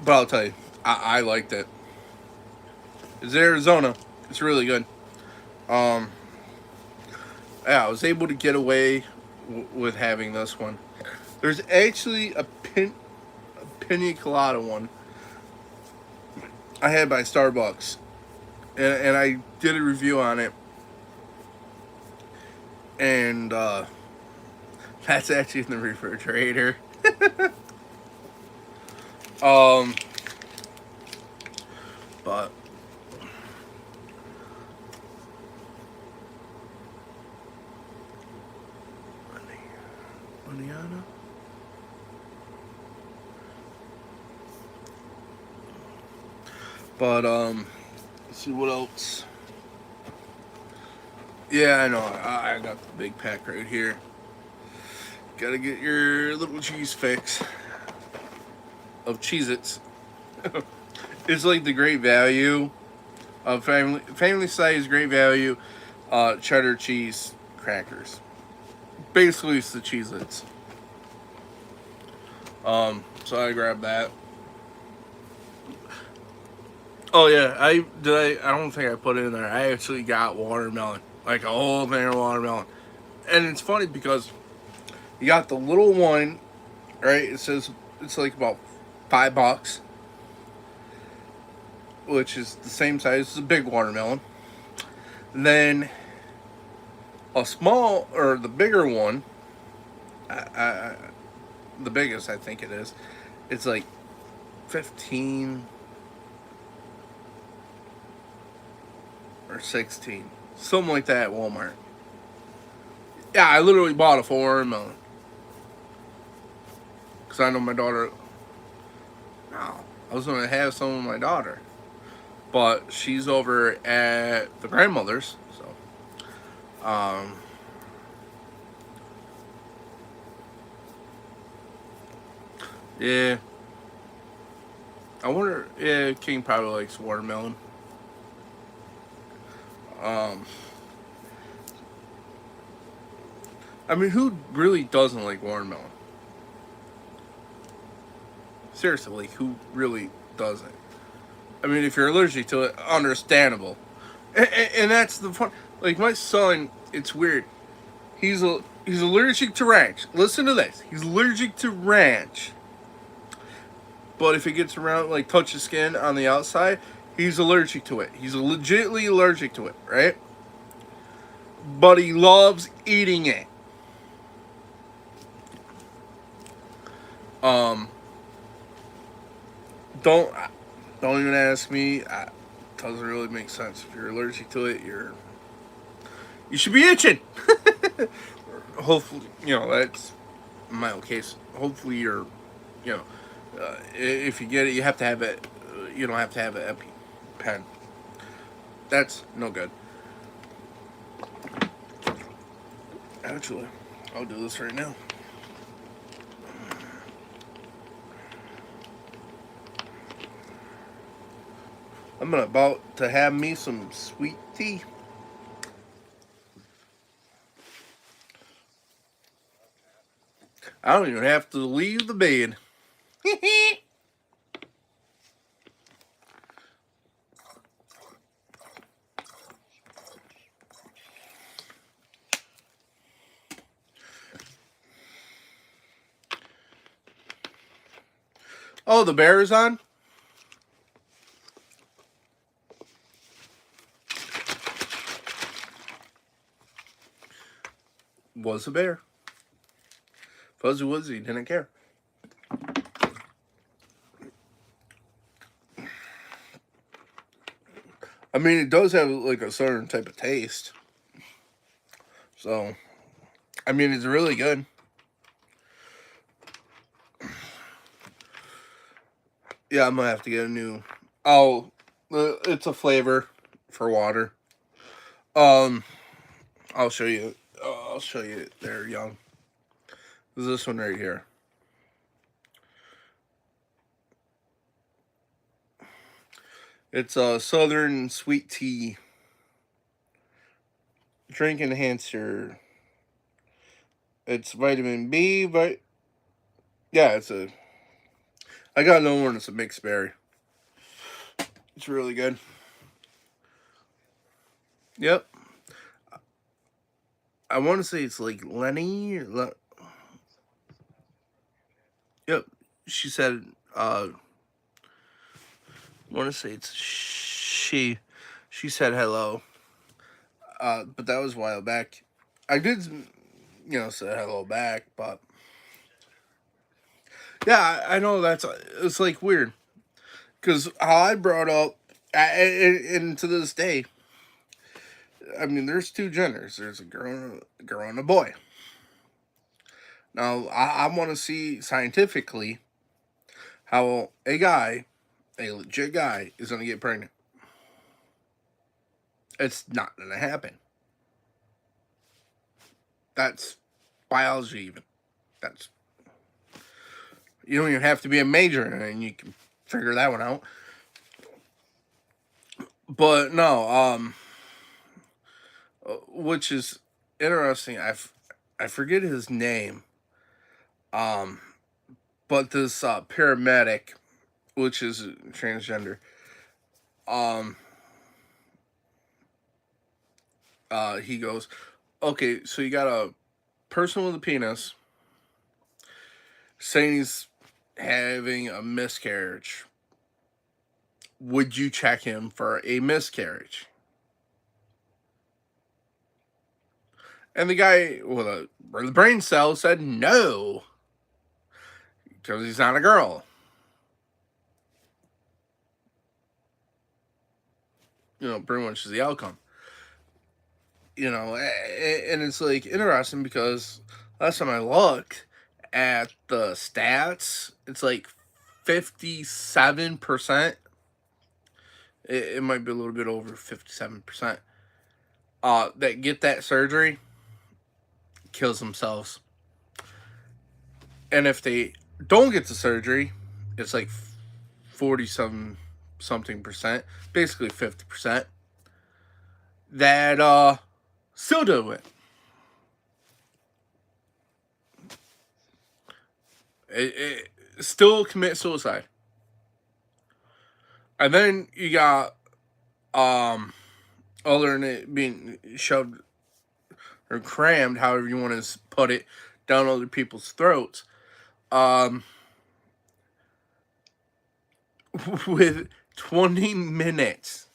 But I'll tell you, I liked it. It's Arizona. It's really good. Um, yeah, I was able to get away with having this one. There's actually a pina colada one I had by Starbucks, and I did a review on it, and that's actually in the refrigerator. um, but Banana. But let's see what else. Yeah, I know. I got the big pack right here. Gotta get your little cheese fix of Cheez-Its. It's like the great value of family size great value cheddar cheese crackers. Basically, it's the Cheez-Its. So I grabbed that. Oh yeah, I don't think I put it in there. I actually got watermelon, like a whole thing of watermelon. And it's funny because you got the little one, right? It says it's like about $5, which is the same size as a big watermelon. And then a small or the bigger one, I, the biggest I think it is, it's like 15 or 16, something like that at Walmart. Yeah, I literally bought a full watermelon because I know my daughter. No, I was gonna have some with my daughter, but she's over at the grandmother's, so yeah. I wonder. Yeah, King probably likes watermelon. Um, I mean, who really doesn't like watermelon? Seriously, like who really doesn't? I mean, if you're allergic to it, understandable. And that's the fun. Like my son, it's weird. He's allergic to ranch. Listen to this. He's allergic to ranch, but if it gets around, like touch the skin on the outside, he's allergic to it. He's legitimately allergic to it, right? But he loves eating it. Um, don't don't even ask me. It doesn't really make sense. If you're allergic to it, you should be itching. Hopefully, that's my own case. Hopefully, you know, if you get it, you have to have it. You don't have to have an EpiPen. That's no good. Actually, I'll do this right now. I'm about to have me some sweet tea. I don't even have to leave the bed. Oh, the bear is on? Was a bear. Fuzzy Wuzzy didn't care. I mean, it does have like a certain type of taste. So, I mean, it's really good. Yeah, I'm gonna have to get a new. Oh, it's a flavor for water. Um, I'll show you. I'll show you there, young. This one right here. It's a Southern sweet tea drink enhancer. It's vitamin B, but yeah, it's a. I got another one. It's a mixed berry. It's really good. Yep. I want to say it's like Lenny. Yep. She said. I want to say it's she. She said hello. But that was a while back. I did, say hello back, but yeah, I know it's like weird because how I brought up, and to this day, I mean, there's two genders. There's a girl and a boy. Now, I want to see scientifically how a legit guy, is going to get pregnant. It's not going to happen. That's biology, even. That's You don't even have to be a major, and you can figure that one out. But no, which is interesting. I forget his name. Um, but this paramedic, which is transgender, um, he goes, okay, so you got a person with a penis saying he's having a miscarriage. Would you check him for a miscarriage? And the guy with the brain cell said no, because he's not a girl. Pretty much is the outcome. And it's like interesting because last time I looked at the stats, it's like 57%. It might be a little bit over 57%. That get that surgery kills themselves. And if they don't get the surgery, it's like 47 something percent, basically 50%, that still do it. It still commit suicide. And then you got other than it being shoved or crammed, however you want to put it, down other people's throats. With 20 minutes,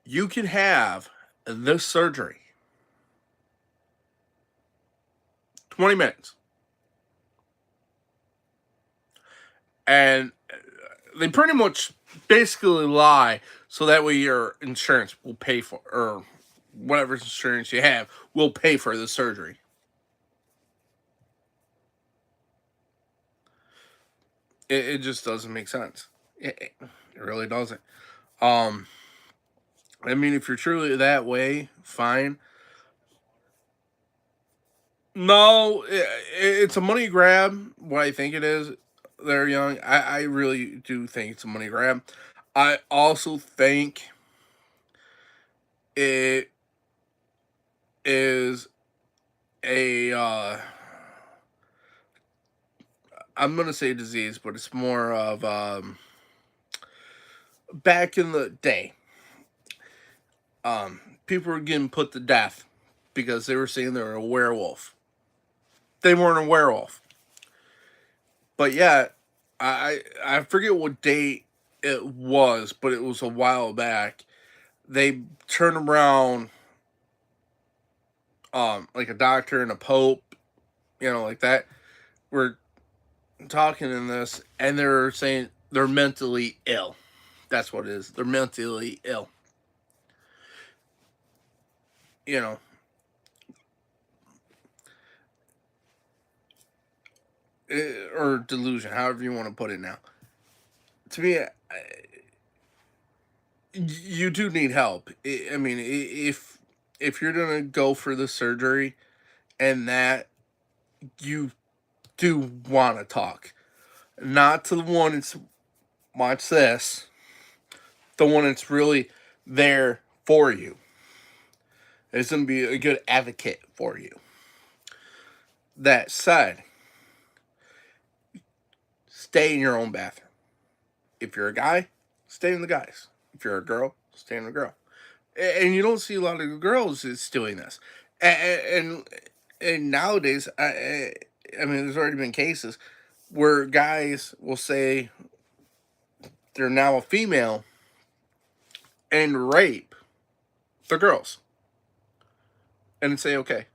you can have this surgery. 20 minutes. And they pretty much basically lie so that way your insurance will pay for, or whatever insurance you have will pay for the surgery. It just doesn't make sense. It really doesn't. I mean, if you're truly that way, fine. No, it's a money grab. What I think it is, they're young. I really do think it's a money grab. I also think it is a I'm gonna say disease, but it's more of back in the day, people were getting put to death because they were saying they were a werewolf. They weren't a werewolf, but yeah, I forget what date it was, but it was a while back. They turned around, like a doctor and a pope, like that. Were talking in this, and they're saying they're mentally ill. That's what it is. They're mentally ill. You know, or delusion, however you want to put it. Now, to me, you do need help. I mean, if you're gonna go for the surgery, and that you do want to talk, not to the one that's watch this, the one that's really there for you. It's gonna be a good advocate for you. That said, stay in your own bathroom. If you're a guy, stay in the guys. If you're a girl, stay in the girl. And you don't see a lot of girls that's doing this. And nowadays, I mean, there's already been cases where guys will say they're now a female and rape the girls and say, okay,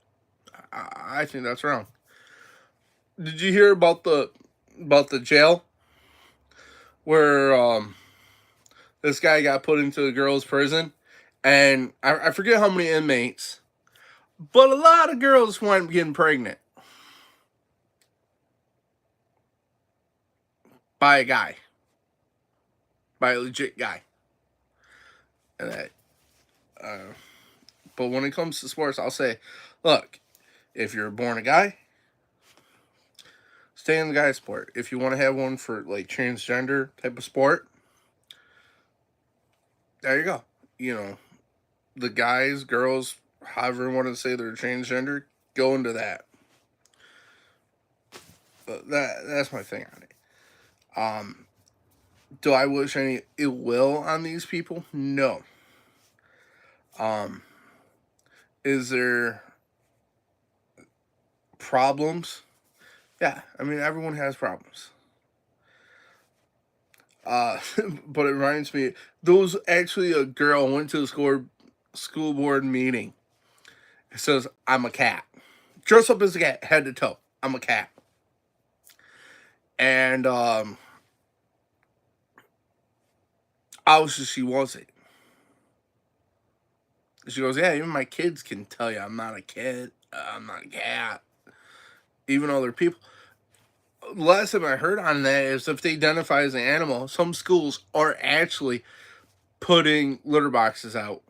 I think that's wrong. Did you hear about the jail where this guy got put into a girls' prison, and I forget how many inmates, but a lot of girls went getting pregnant by a guy, by a legit guy, and that. But when it comes to sports, I'll say, look, if you're born a guy, stay in the guy sport. If you want to have one for like transgender type of sport, there you go. the guys, girls, however you want to say they're transgender, go into that. But that's my thing on it. Do I wish any ill will on these people? No. Um, is there problems? Yeah, I mean everyone has problems. Uh, but it reminds me, there was actually a girl went to the school board meeting. It says, "I'm a cat." Dressed up as a cat, head to toe. I'm a cat. And obviously she wasn't. She goes, "Yeah, even my kids can tell you I'm not a kid. I'm not a cat. Even other people." Last time I heard on that is if they identify as an animal, some schools are actually putting litter boxes out.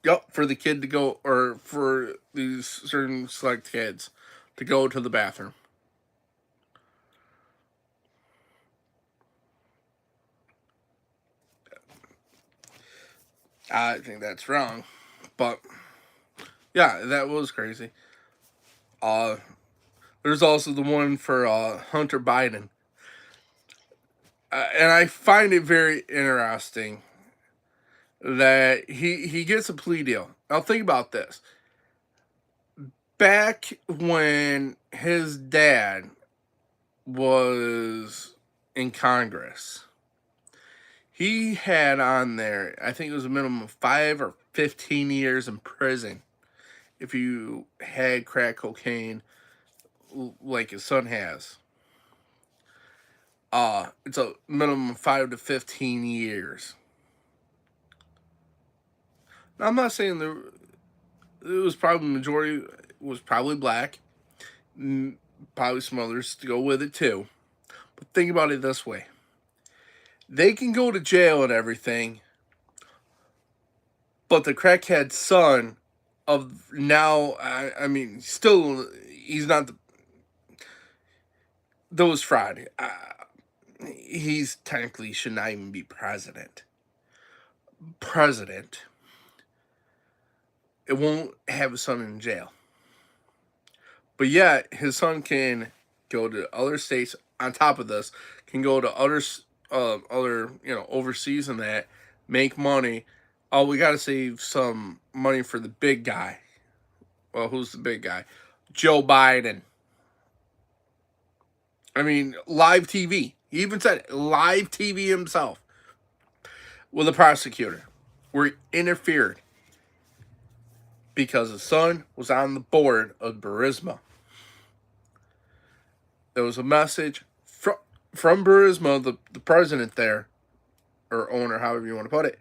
Yep, for the kid to go, or for these certain select kids to go to the bathroom. I think that's wrong, but yeah, that was crazy. Uh, there's also the one for Hunter Biden, and I find it very interesting that he gets a plea deal. Now think about this: back when his dad was in Congress, he had on there, I think it was a minimum of 5 or 15 years in prison if you had crack cocaine like his son has. It's a minimum of 5 to 15 years. Now, I'm not saying it was probably majority was probably black, probably some others to go with it too. But think about it this way: they can go to jail and everything, but the crackhead son of now, I mean, still he's not the those fraud. He's technically should not even be president. President. It won't have his son in jail. But yet, his son can go to other states. On top of this, can go to other overseas and that make money. Oh, we got to save some money for the big guy. Well, who's the big guy? Joe Biden. I mean, live TV. He even said it, live TV himself with a prosecutor, where he interfered because his son was on the board of Burisma. There was a message from Burisma, the president there, or owner, however you want to put it,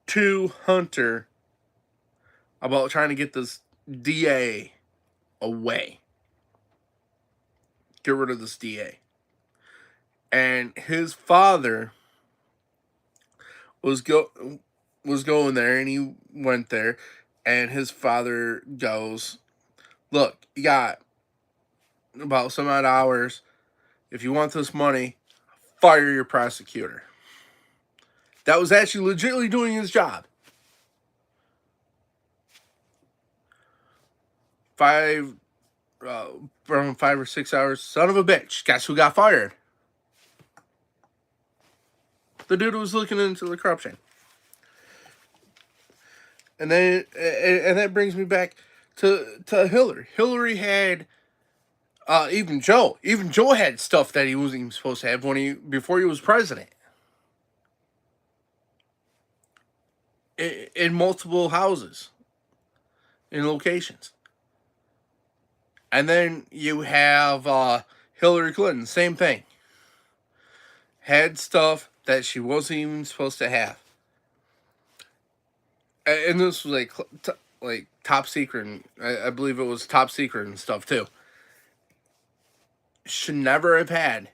to Hunter about trying to get this DA away. Get rid of this DA. And his father was going there, and he went there, and his father goes, "Look, you got about some odd hours. If you want this money, fire your prosecutor." That was actually legitimately doing his job. Five, around 5 or 6 hours. Son of a bitch. Guess who got fired? The dude who was looking into the corruption. And then, and that brings me back to Hillary. Hillary had, even Joe. Even Joe had stuff that he wasn't even supposed to have before he was president. In multiple houses, in locations. And then you have Hillary Clinton, same thing. Had stuff that she wasn't even supposed to have. And this was like top secret. And I believe it was top secret and stuff too. Should never have had.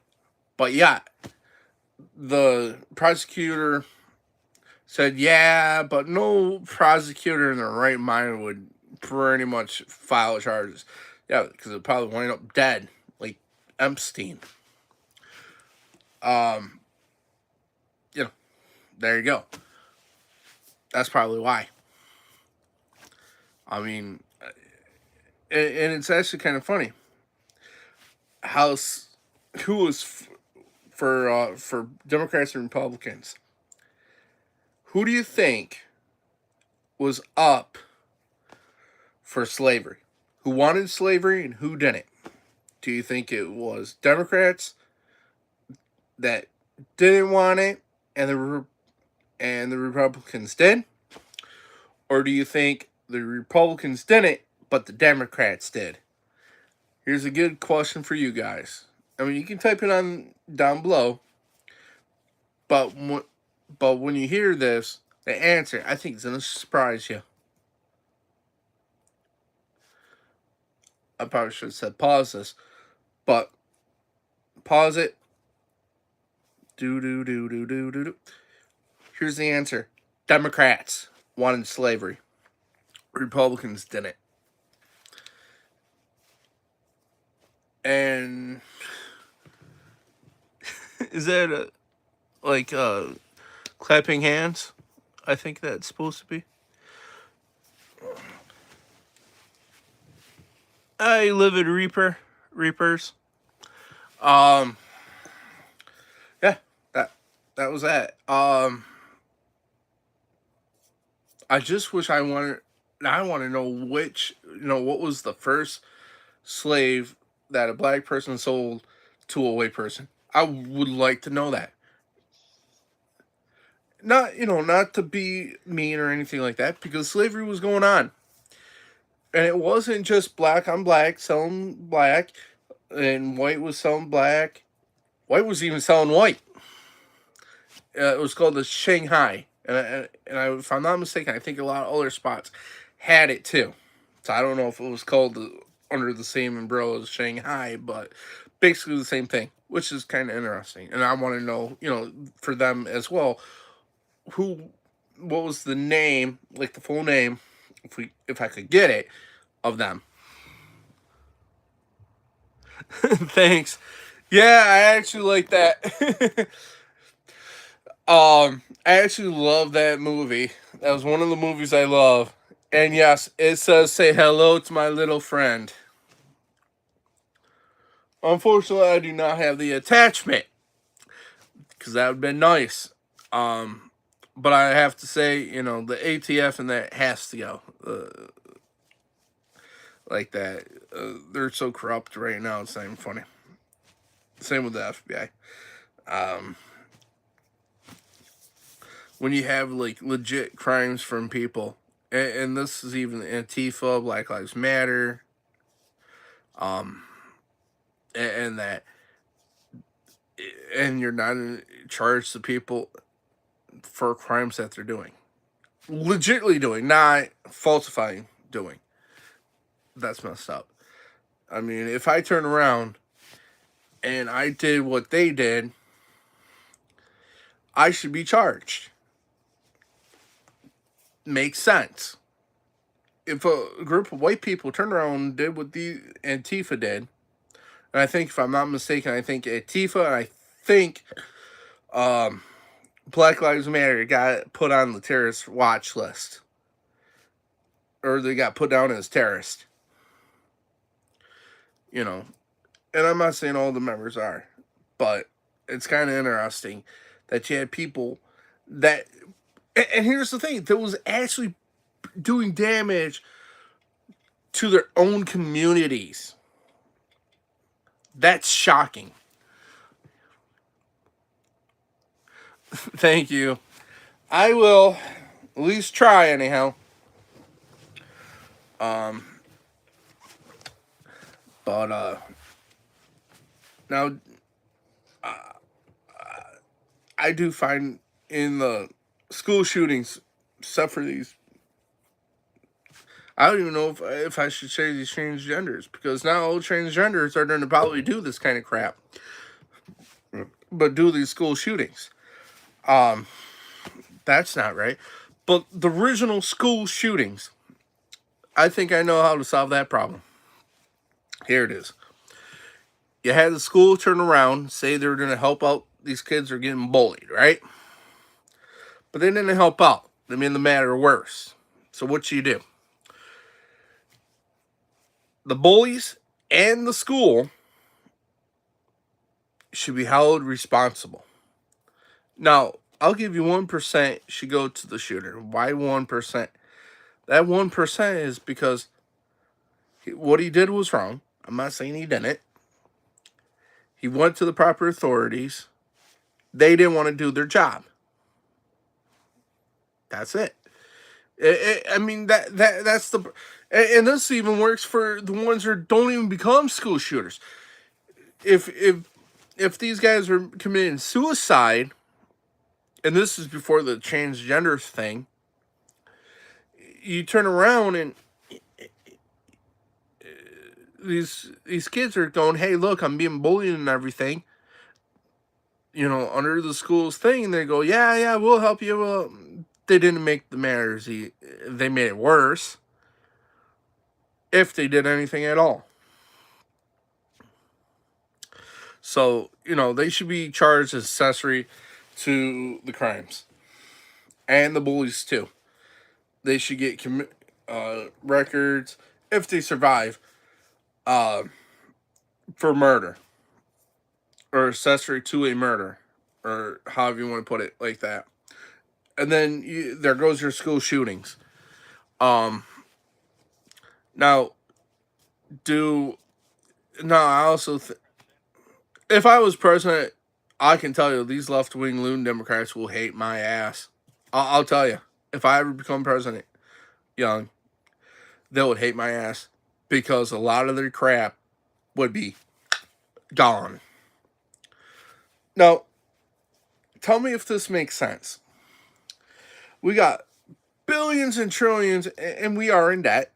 But yeah, the prosecutor said, yeah, but no prosecutor in their right mind would pretty much file charges. Yeah, because it probably wind up dead, like Epstein. You know, There you go. That's probably why. I mean, and it's actually kind of funny how who was for Democrats and Republicans. Who do you think was up for slavery? Who wanted slavery and who didn't? Do you think it was Democrats that didn't want it and the Republicans did? Or do you think the Republicans didn't, but the Democrats did? Here's a good question for you guys. I mean, you can type it on down below, but when you hear this, the answer, I think, is going to surprise you. I probably should have said pause this, but pause it. Do. Here's the answer. Democrats wanted slavery. Republicans didn't. And is that like clapping hands? I think that's supposed to be. I live in Reapers. Yeah, that was that. I just wish I want to know what was the first slave that a black person sold to a white person. I would like to know that. Not to be mean or anything like that, because slavery was going on. And it wasn't just black on black selling black, and white was selling black. White was even selling white. It was called the Shanghai. If I'm not mistaken, I think a lot of other spots had it too. So I don't know if it was called under the same umbrella as Shanghai, but basically the same thing, which is kind of interesting. And I want to know, for them as well, what was the name, like the full name, if I could get it, of them. Thanks. Yeah, I actually like that. I actually love that movie. That was one of the movies I love. And yes, it says say hello to my little friend. Unfortunately, I do not have the attachment, because that would have been nice. But I have to say, the ATF and that has to go. Like that. They're so corrupt right now, it's not even funny. Same with the FBI. When you have like legit crimes from people, and this is even Antifa, Black Lives Matter, and that, and you're not charged the people for crimes that they're doing, legitimately doing, not falsifying doing. That's messed up. I mean, if I turn around and I did what they did, I should be charged. Makes sense. If a group of white people turned around and did what the Antifa did, and I think, if I'm not mistaken, I think Antifa and I think Black Lives Matter got put on the terrorist watch list. Or they got put down as terrorist. And I'm not saying all the members are, but it's kind of interesting that you had people that, and here's the thing, that was actually doing damage to their own communities. That's shocking. Thank you. I will at least try anyhow. But now I do find in the school shootings, except for these, I don't even know if I should say these transgenders, because now all transgenders are going to probably do this kind of crap, but do these school shootings. That's not right. But the original school shootings, I think I know how to solve that problem. Here it is. You had the school turn around, say they're going to help out these kids who are getting bullied, right? but they didn't help out. They made the matter worse. So what you do? The bullies and the school should be held responsible. Now, I'll give you 1% should go to the shooter. Why 1%? That 1% is because what he did was wrong. I'm not saying he didn't. He went to the proper authorities. They didn't want to do their job. That's it. I mean that's the, and this even works for the ones that don't even become school shooters. If these guys are committing suicide, and this is before the transgender thing, you turn around and these kids are going, "Hey, look, I'm being bullied and everything." Under the school's thing, and they go, "Yeah, we'll help you." Well, they didn't make the matters. They made it worse. If they did anything at all. So, they should be charged as accessory to the crimes. And the bullies, too. They should get records, if they survive, for murder. Or accessory to a murder. Or however you want to put it, like that. And then there goes your school shootings. Now, I also if I was president, I can tell you these left-wing loon Democrats will hate my ass. I'll tell you, if I ever become president, young, they would hate my ass because a lot of their crap would be gone. Now, tell me if this makes sense. We got billions and trillions, and we are in debt.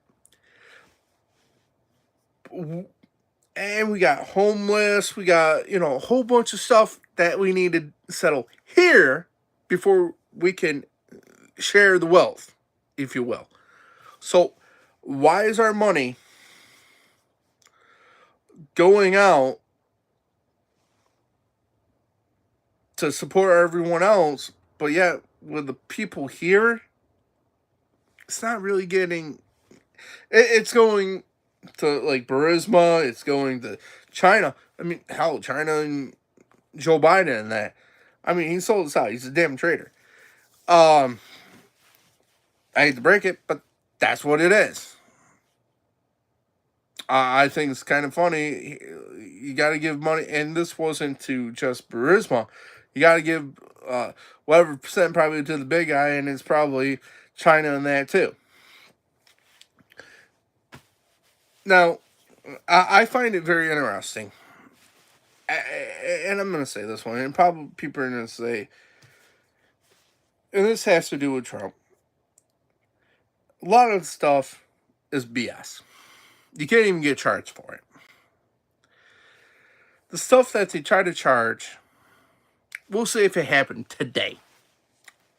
And we got homeless. We got, a whole bunch of stuff that we need to settle here before we can share the wealth, if you will. So, why is our money going out to support everyone else, but yet with the people here, it's not really getting. It's going to like Burisma. It's going to China. I mean, hell, China and Joe Biden and that. I mean, he sold us out. He's a damn traitor. I hate to break it, but that's what it is. I think it's kind of funny. You got to give money, and this wasn't to just Burisma. You got to give whatever percent probably to the big guy, and it's probably China and that too. Now, I find it very interesting, and I'm going to say this one, and probably people are going to say, and this has to do with Trump. A lot of stuff is BS. You can't even get charged for it. The stuff that they try to charge, we'll say if it happened today.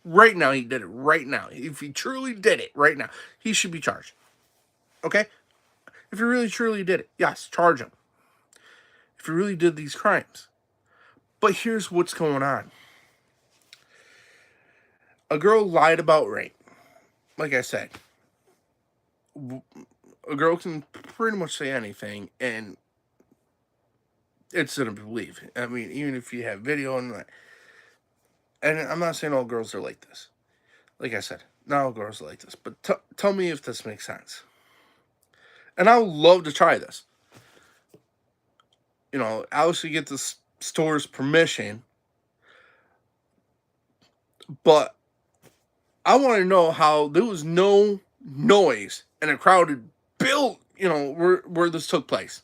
Right now, he did it right now. If he truly did it right now, he should be charged. Okay? If he really truly did it, yes, charge him. If he really did these crimes. But here's what's going on. A girl lied about rape. Like I said, a girl can pretty much say anything, and it's gonna believe. I mean, even if you have video and that. And I'm not saying all girls are like this. Like I said, not all girls are like this. But tell me if this makes sense. And I would love to try this. Obviously get the store's permission. But I want to know how there was no noise in a crowded build, where this took place.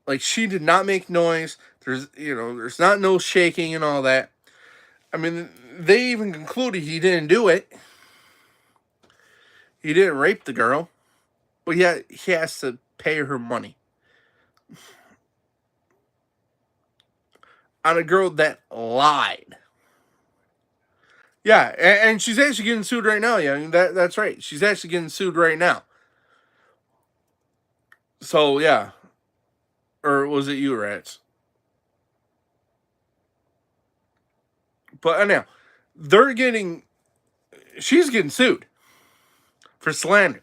Like, she did not make noise. There's not no shaking and all that. I mean, they even concluded he didn't do it. He didn't rape the girl. But yet, he has to pay her money. On a girl that lied. Yeah, and she's actually getting sued right now. Yeah, that's right. She's actually getting sued right now. So, yeah. Or was it you, Rats? But anyhow, they're getting, she's getting sued for slander,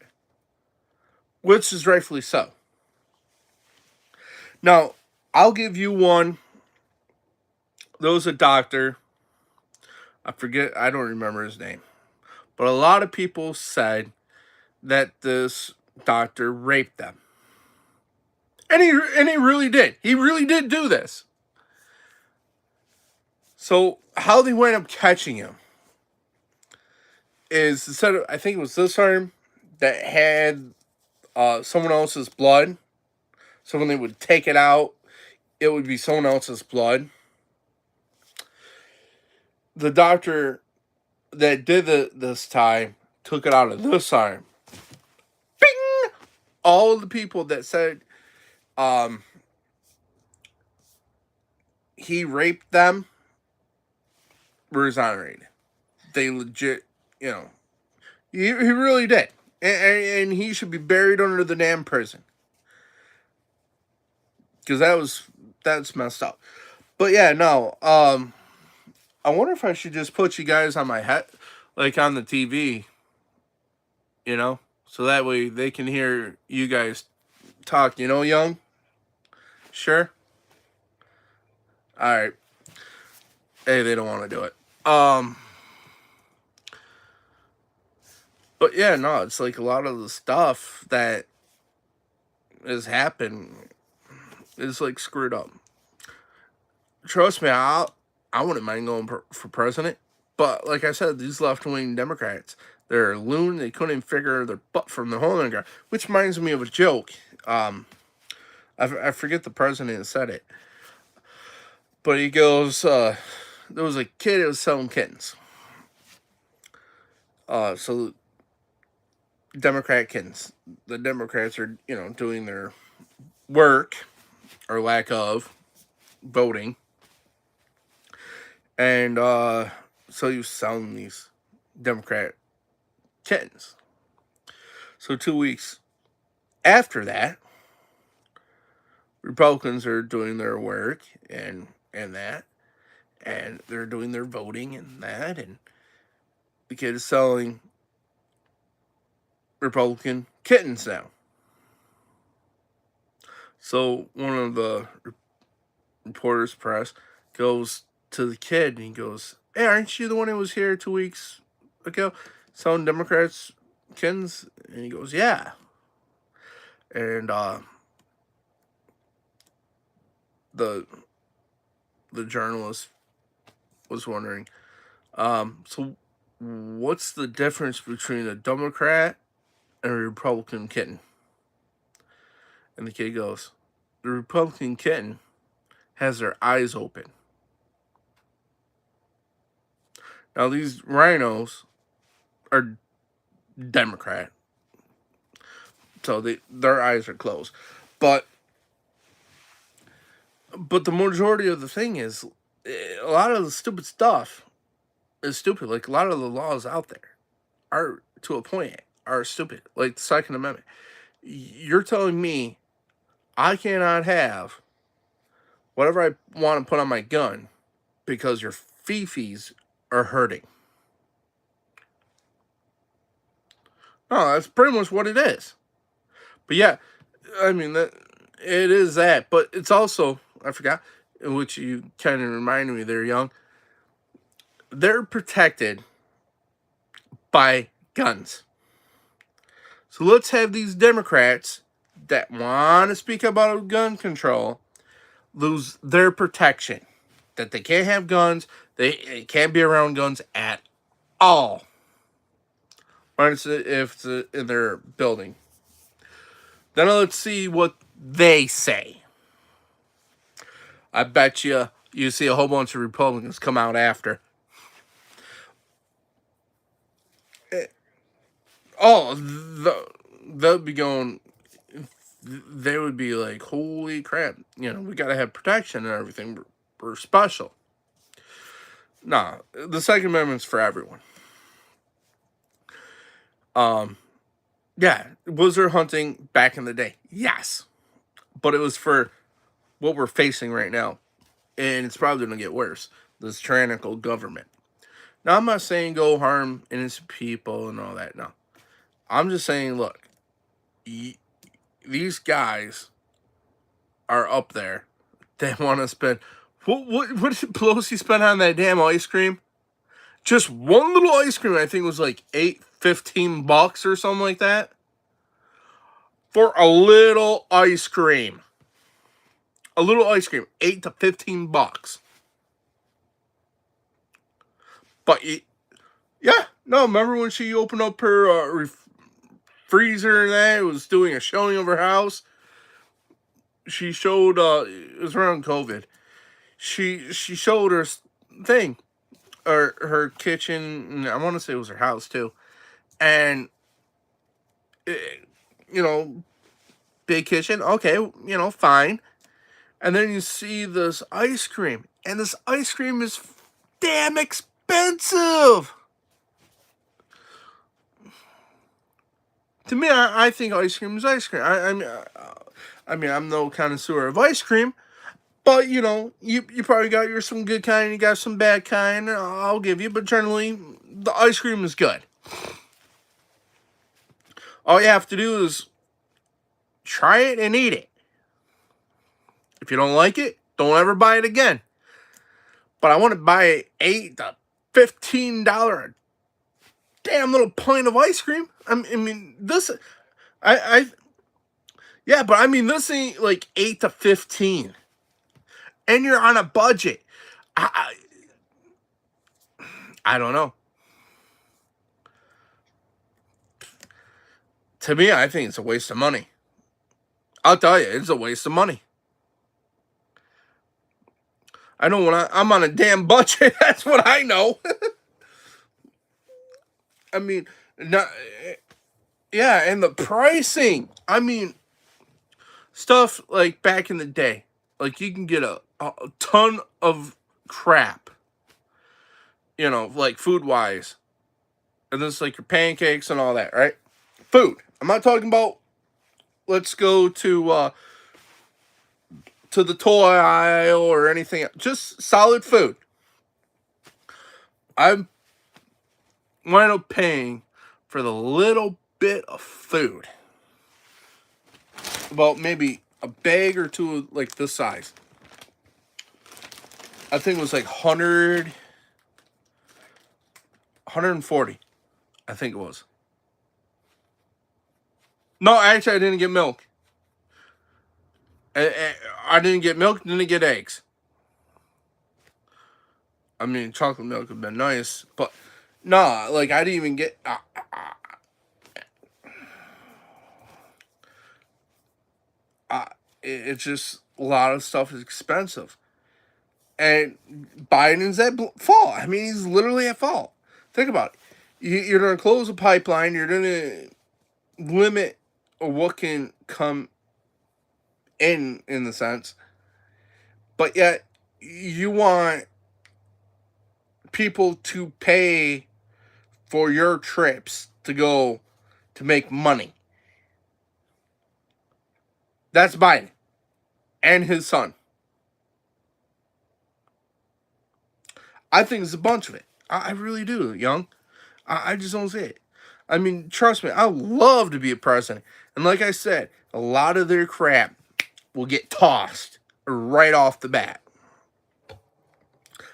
which is rightfully so. Now, I'll give you one. There was a doctor, I don't remember his name, but a lot of people said that this doctor raped them. And he really did. He really did do this. So how they wind up catching him is, instead of, I think it was this arm that had someone else's blood. So when they would take it out, it would be someone else's blood. The doctor that did this time took it out of this arm. Bing! All of the people that said he raped them were exonerated. They legit, he really did. And he should be buried under the damn prison. Because that's messed up. But yeah, no. I wonder if I should just put you guys on my head, like on the TV, so that way they can hear you guys talk, young? Sure? Alright. Hey, they don't want to do it. But yeah, no, it's like a lot of the stuff that has happened is like screwed up. Trust me, I wouldn't mind going for president. But like I said, these left-wing Democrats, they're a loon. They couldn't figure their butt from the hole in the ground. Which reminds me of a joke. I forget the president that said it. But he goes, there was a kid that was selling kittens. So Democrat kittens. The Democrats are, doing their work, or lack of, voting. And so he was selling these Democrat kittens. So 2 weeks after that, Republicans are doing their work and that, and they're doing their voting and that, and the kid is selling Republican kittens now. So one of the reporters press goes to the kid and he goes, "Hey, aren't you the one who was here 2 weeks ago selling Democrats kittens?" And he goes, "Yeah." And the journalist was wondering, so what's the difference between a Democrat and a Republican kitten? And the kid goes, "The Republican kitten has their eyes open." Now these rhinos are Democrat, so their eyes are closed. But the majority of the thing is, a lot of the stupid stuff is stupid. Like, a lot of the laws out there are, to a point, are stupid. Like the Second Amendment. You're telling me I cannot have whatever I want to put on my gun because your fifis are hurting. No, that's pretty much what it is. But yeah, I mean, it is that. But it's also, I forgot, which you kind of reminded me there, young. They're protected by guns. So let's have these Democrats that want to speak about gun control lose their protection. That they can't have guns, they can't be around guns at all. Right, if it's in their building. Then let's see what they say. I bet you see a whole bunch of Republicans come out after. Oh, they'll be going. They would be like, "Holy crap! We gotta have protection and everything. We're special." Nah, the Second Amendment's for everyone. Yeah, was there hunting back in the day? Yes, but it was for what we're facing right now, and it's probably gonna get worse. This tyrannical government. Now, I'm not saying go harm innocent people and all that. No. I'm just saying, look, these guys are up there. They want to spend. What did Pelosi spend on that damn ice cream? Just one little ice cream, I think it was like $15 or something like that. For a little ice cream. A little ice cream, $8 to $15. But yeah, no. Remember when she opened up her freezer and that was doing a showing of her house? She showed. It was around COVID. She showed her thing, or her kitchen. I want to say it was her house too, and it, you know, big kitchen. Okay, fine. And then you see this ice cream, and this ice cream is damn expensive. To me, I think ice cream is ice cream. I mean, I'm no connoisseur of ice cream, but you probably got some good kind, you got some bad kind. I'll give you, but generally, the ice cream is good. All you have to do is try it and eat it. If you don't like it, don't ever buy it again. But I want to buy $8 to $15 damn little pint of ice cream. I mean this. I yeah, but I mean this ain't like 8 to 15, and you're on a budget. I don't know. To me, I think it's a waste of money. I'll tell you, it's a waste of money. I know when I'm on a damn budget. That's what I know. I mean, not, yeah, and the pricing. I mean, stuff like back in the day, like you can get a ton of crap, like food wise, and this like your pancakes and all that, right? Food. I'm not talking about. Let's go to the toy aisle or anything else. Just solid food. I'm wind up paying for the little bit of food. About maybe a bag or two like this size. I think it was like 140. I think it was. No, actually, I didn't get milk. I didn't get milk, didn't get eggs. I mean, chocolate milk would have been nice, but nah, like I didn't even get. It's just a lot of stuff is expensive, and Biden's at fault. I mean, he's literally at fault. Think about it. You're going to close a pipeline. You're going to limit what can come in the sense, but yet you want people to pay for your trips to go to make money. That's Biden and his son. I think it's a bunch of it. I really do, Young. I just don't see it. I mean, trust me, I love to be a president. And like I said, a lot of their crap will get tossed right off the bat.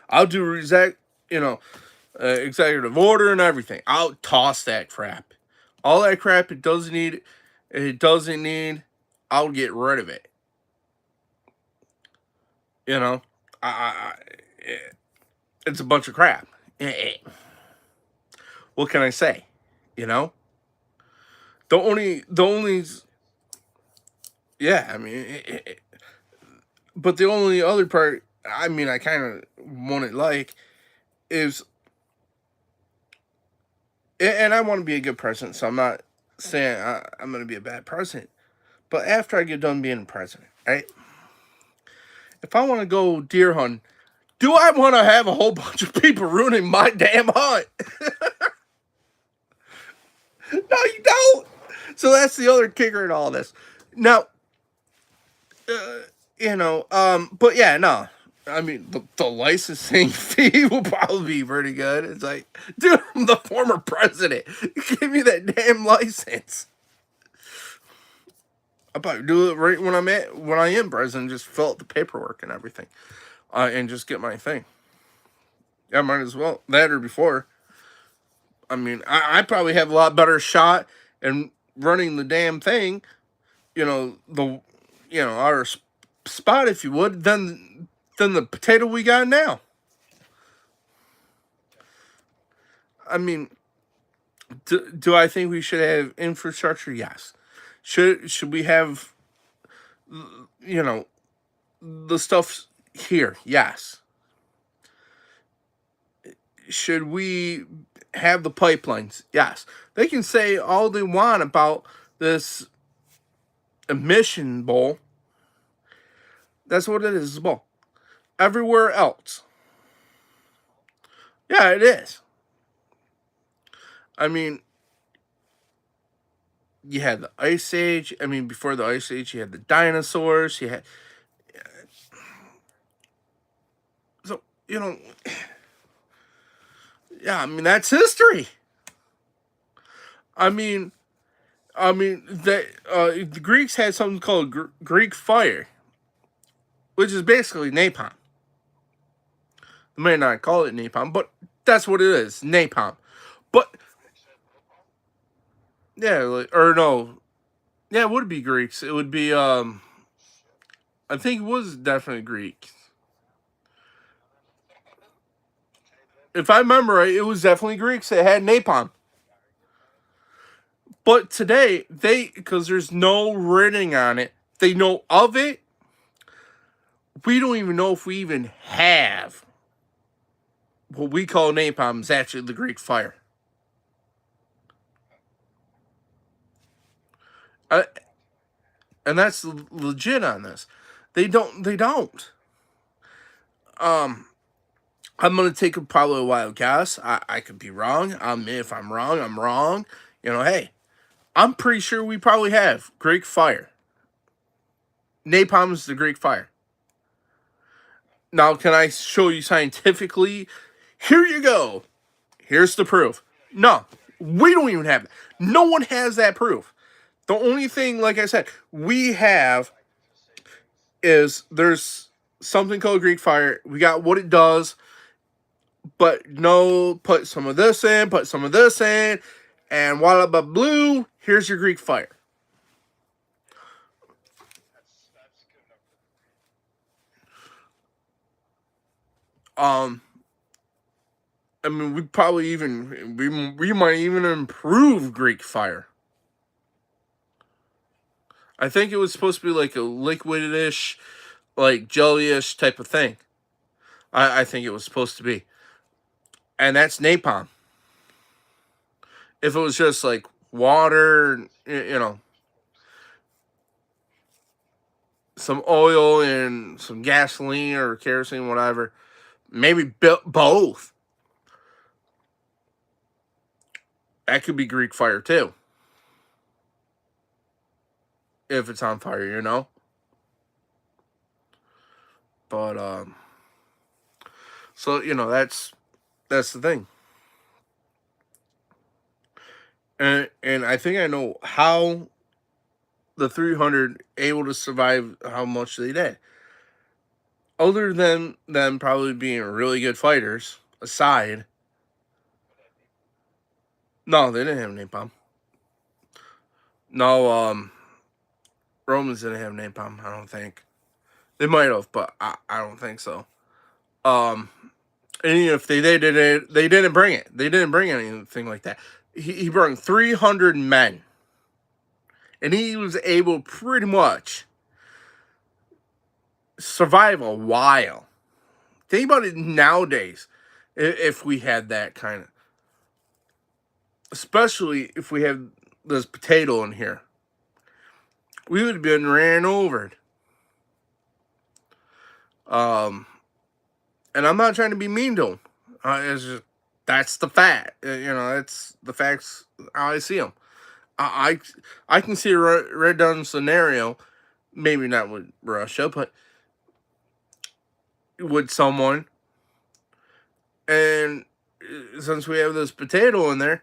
I'll do executive order and everything. I'll toss that crap. All that crap it doesn't need, I'll get rid of it. It's a bunch of crap. What can I say? You know, the only, yeah. I mean, but the only other part, I mean, I kind of want it like is, and I want to be a good president, so I'm not saying I'm going to be a bad president. But after I get done being president, right? If I want to go deer hunting, do I want to have a whole bunch of people ruining my damn hunt? No, you don't. So that's the other kicker in all this. Now, but yeah, no. I mean, the licensing fee will probably be pretty good. It's like, dude, I'm the former president. Give me that damn license. I'll probably do it right when I am president. Just fill out the paperwork and everything, and just get my thing. Yeah, might as well that or before. I mean, I probably have a lot better shot in running the damn thing. Our spot, if you would, than the potato we got now. I mean, do I think we should have infrastructure? Yes. Should we have you know the stuff here? Yes. Should we have the pipelines? Yes. They can say all they want about this emission bowl. That's what it is. It's a bowl. Everywhere else, yeah, it is. I mean, you had the Ice Age. I mean, before the Ice Age, you had the dinosaurs. You had so yeah. I mean, that's history. I mean, the Greeks had something called Greek fire, which is basically napalm. They may not call it napalm, but that's what it is, napalm. But yeah, or no, yeah, it would be Greeks. It would be I think it was definitely Greek. If I remember right, it was definitely Greeks that had napalm. But today, because there's no writing on it, they know of it. We don't even know if we even have what we call napalm is actually the Greek fire. Uh, and that's legit on this. They don't. They don't. Um, I'm gonna take probably a wild guess. I could be wrong. If I'm wrong, I'm wrong. Hey, I'm pretty sure we probably have Greek fire. Napalm is the Greek fire. Now, can I show you scientifically? Here you go. Here's the proof. No, we don't even have it. No one has that proof. The only thing, like I said, we have is there's something called Greek fire. We got what it does, but no, put some of this in, put some of this in, and voila, blah, blue. Here's your Greek fire. Um, I mean, we might even improve Greek fire. I think it was supposed to be like a liquidish, like jellyish type of thing. I think it was supposed to be, and that's napalm. If it was just like water, some oil and some gasoline or kerosene, whatever, maybe both. That could be Greek fire too, if it's on fire. But so that's the thing, and I think I know how the 300 able to survive how much they did. Other than them probably being really good fighters, aside, no, they didn't have napalm. No, Romans didn't have napalm. I don't think they might have, but I don't think so. Um, and even if they did it, they didn't bring it. They didn't bring anything like that. He brought 300 men, and he was able pretty much survive a while. Think about it nowadays, if we had that kind of, especially if we had this potato in here, we would have been ran over. Um, and I'm not trying to be mean to him. It's just that's the fact. That's the facts how I see them. I can see a red down scenario, maybe not with Russia, but with someone, and since we have this potato in there,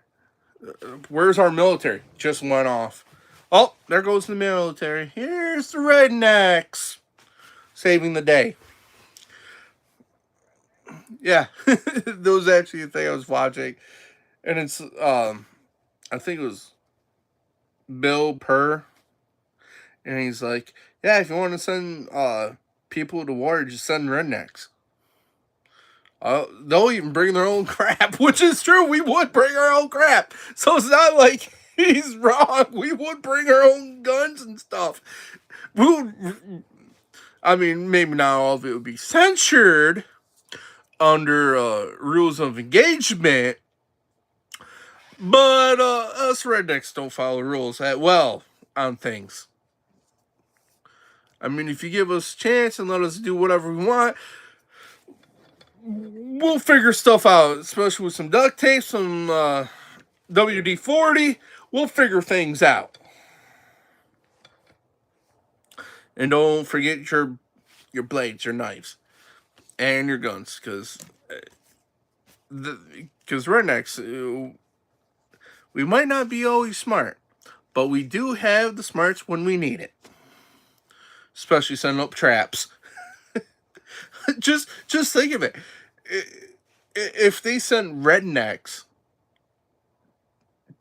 where's our military? Just went off. Oh, there goes the military. Here's the rednecks saving the day. Yeah, that was actually a thing I was watching, and it's I think it was Bill Purr, and he's like, yeah, if you want to send people to war, just send rednecks. They'll even bring their own crap, which is true. We would bring our own crap, so it's not like he's wrong. We would bring our own guns and stuff. We would, I mean, maybe not all of it would be censored under rules of engagement, but us rednecks don't follow rules that well on things. I mean, if you give us a chance and let us do whatever we want, we'll figure stuff out, especially with some duct tape, some WD-40. We'll figure things out. And don't forget your blades, your knives, and your guns, because rednecks, we might not be always smart, but we do have the smarts when we need it. Especially setting up traps. just think of it. If they sent rednecks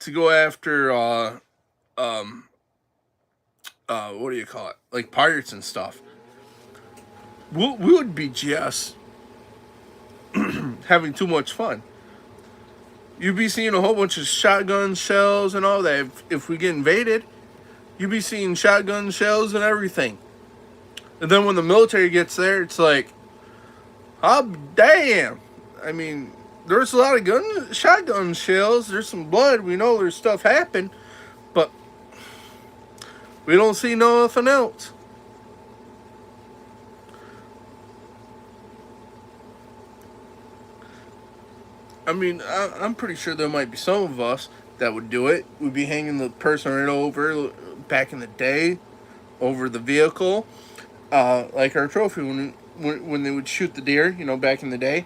to go after what do you call it? Like pirates and stuff, we would be just having too much fun. You'd be seeing a whole bunch of shotgun shells and all that. If we get invaded, you'd be seeing shotgun shells and everything. And then when the military gets there, it's like, oh, damn. I mean, there's a lot of shotgun shells. There's some blood. We know there's stuff happened. But we don't see nothing else. I mean, I'm pretty sure there might be some of us that would do it. We'd be hanging the person right over, back in the day, over the vehicle. Like our trophy, when they would shoot the deer, back in the day,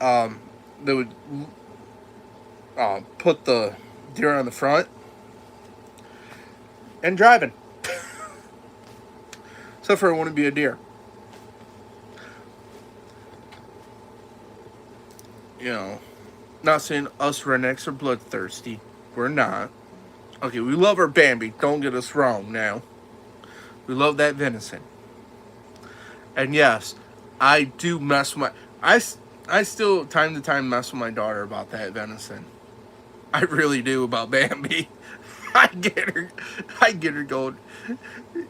they would put the deer on the front and driving. Except for it wouldn't be a deer. Not saying us rednecks are bloodthirsty. We're not. Okay, we love our Bambi. Don't get us wrong now. We love that venison. And yes, I do mess with I still, time to time, mess with my daughter about that venison. I really do, about Bambi. I get her going.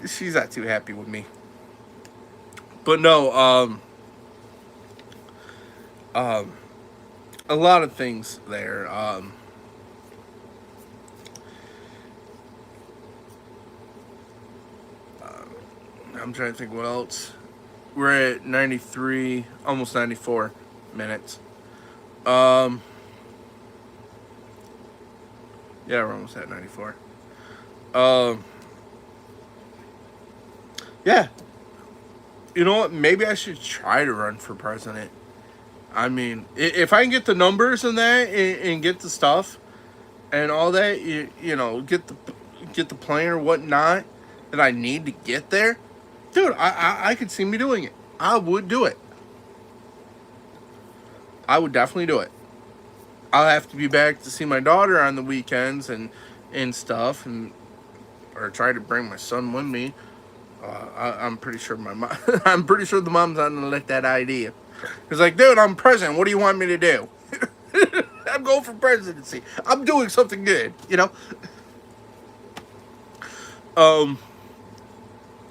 She's not too happy with me. But no, a lot of things there. I'm trying to think what else. We're at 93, almost 94 minutes. Yeah, we're almost at 94. Yeah. You know what? Maybe I should try to run for president. I mean, if I can get the numbers and that, and get the stuff and all that, get the plan or whatnot that I need to get there, dude, I could see me doing it. I would do it. I would definitely do it. I'll have to be back to see my daughter on the weekends and stuff, or try to bring my son with me. I'm pretty sure I'm pretty sure the mom's not gonna like that idea. He's like, dude, I'm president. What do you want me to do? I'm going for presidency. I'm doing something good,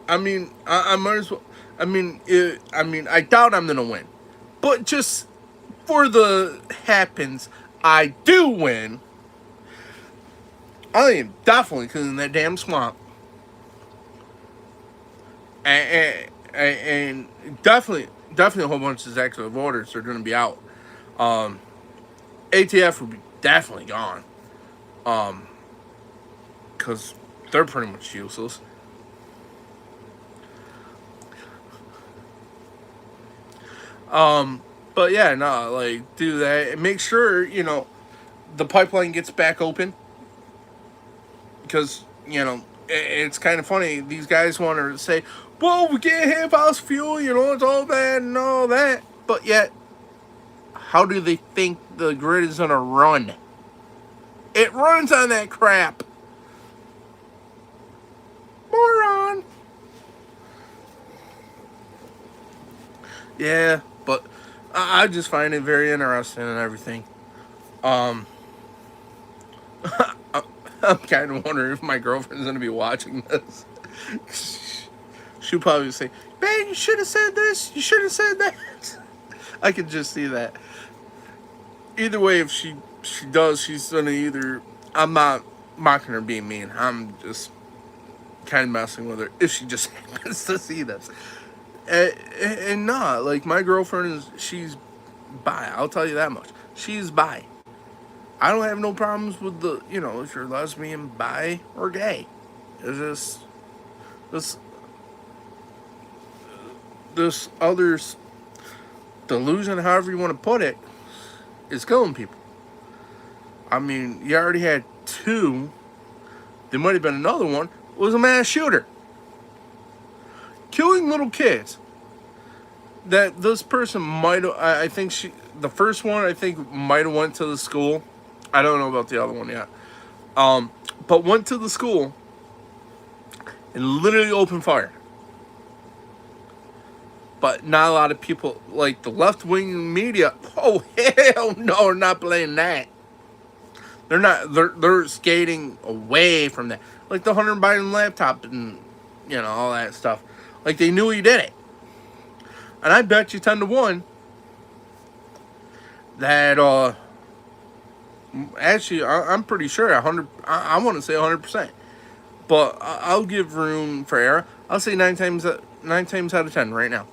I mean, I might as well. I doubt I'm gonna win, but just for the happens, I do win. I am definitely cleaning that damn swamp, and definitely a whole bunch of executive orders are gonna be out. ATF will be definitely gone, because they're pretty much useless. But yeah, no, like do that and make sure the pipeline gets back open because it's kind of funny. These guys want to say, "Well, we can't have fossil fuel. It's all bad and all that." But yet, how do they think the grid is gonna run? It runs on that crap. Moron. Yeah, but I just find it very interesting and everything. Um, I'm kind of wondering if my girlfriend's gonna be watching this. She'll probably say, "Man, you should have said this. You should have said that." I can just see that. Either way, if she does, she's gonna either. I'm not mocking her being mean. I'm just kind of messing with her if she just happens to see this. And nah, like my girlfriend she's bi. I'll tell you that much. She's bi. I don't have no problems with if you're lesbian, bi, or gay. It's just this this other's delusion, however you want to put it, is killing people. I mean, you already had two. There might have been another one. It was a mass shooter killing little kids. That this person might have. I think the first one I think might have went to the school. I don't know about the other one yet. But went to the school and literally opened fire. But not a lot of people, like the left-wing media, oh hell no, they're not playing that. They're not. They're skating away from that. Like the Hunter Biden laptop and all that stuff. Like they knew he did it, and I bet you 10-1 that actually I'm pretty sure 100. I want to say 100%, but I'll give room for error. I'll say nine times out of 10 right now.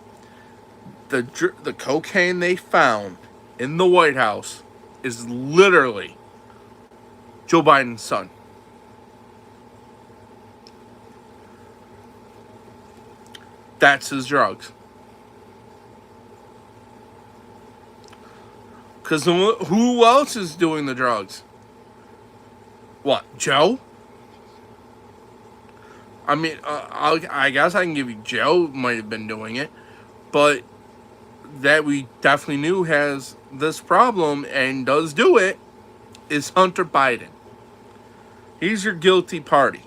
The cocaine they found in the White House is literally Joe Biden's son. That's his drugs. Because who else is doing the drugs? What, Joe? I mean, I guess I can give you Joe might have been doing it. But that we definitely knew has this problem and does do it is Hunter Biden. He's your guilty party.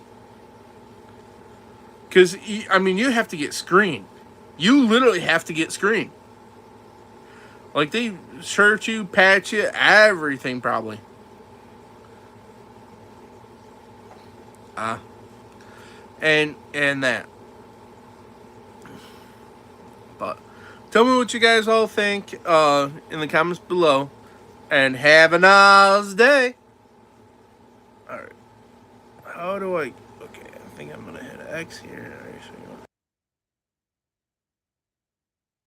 Because, I mean, you have to get screened. You literally have to get screened. Like, they search you, pat you, everything probably. And that. But tell me what you guys all think in the comments below. And have a nice day. Alright. How do I... Okay, I think I'm going to hit X here.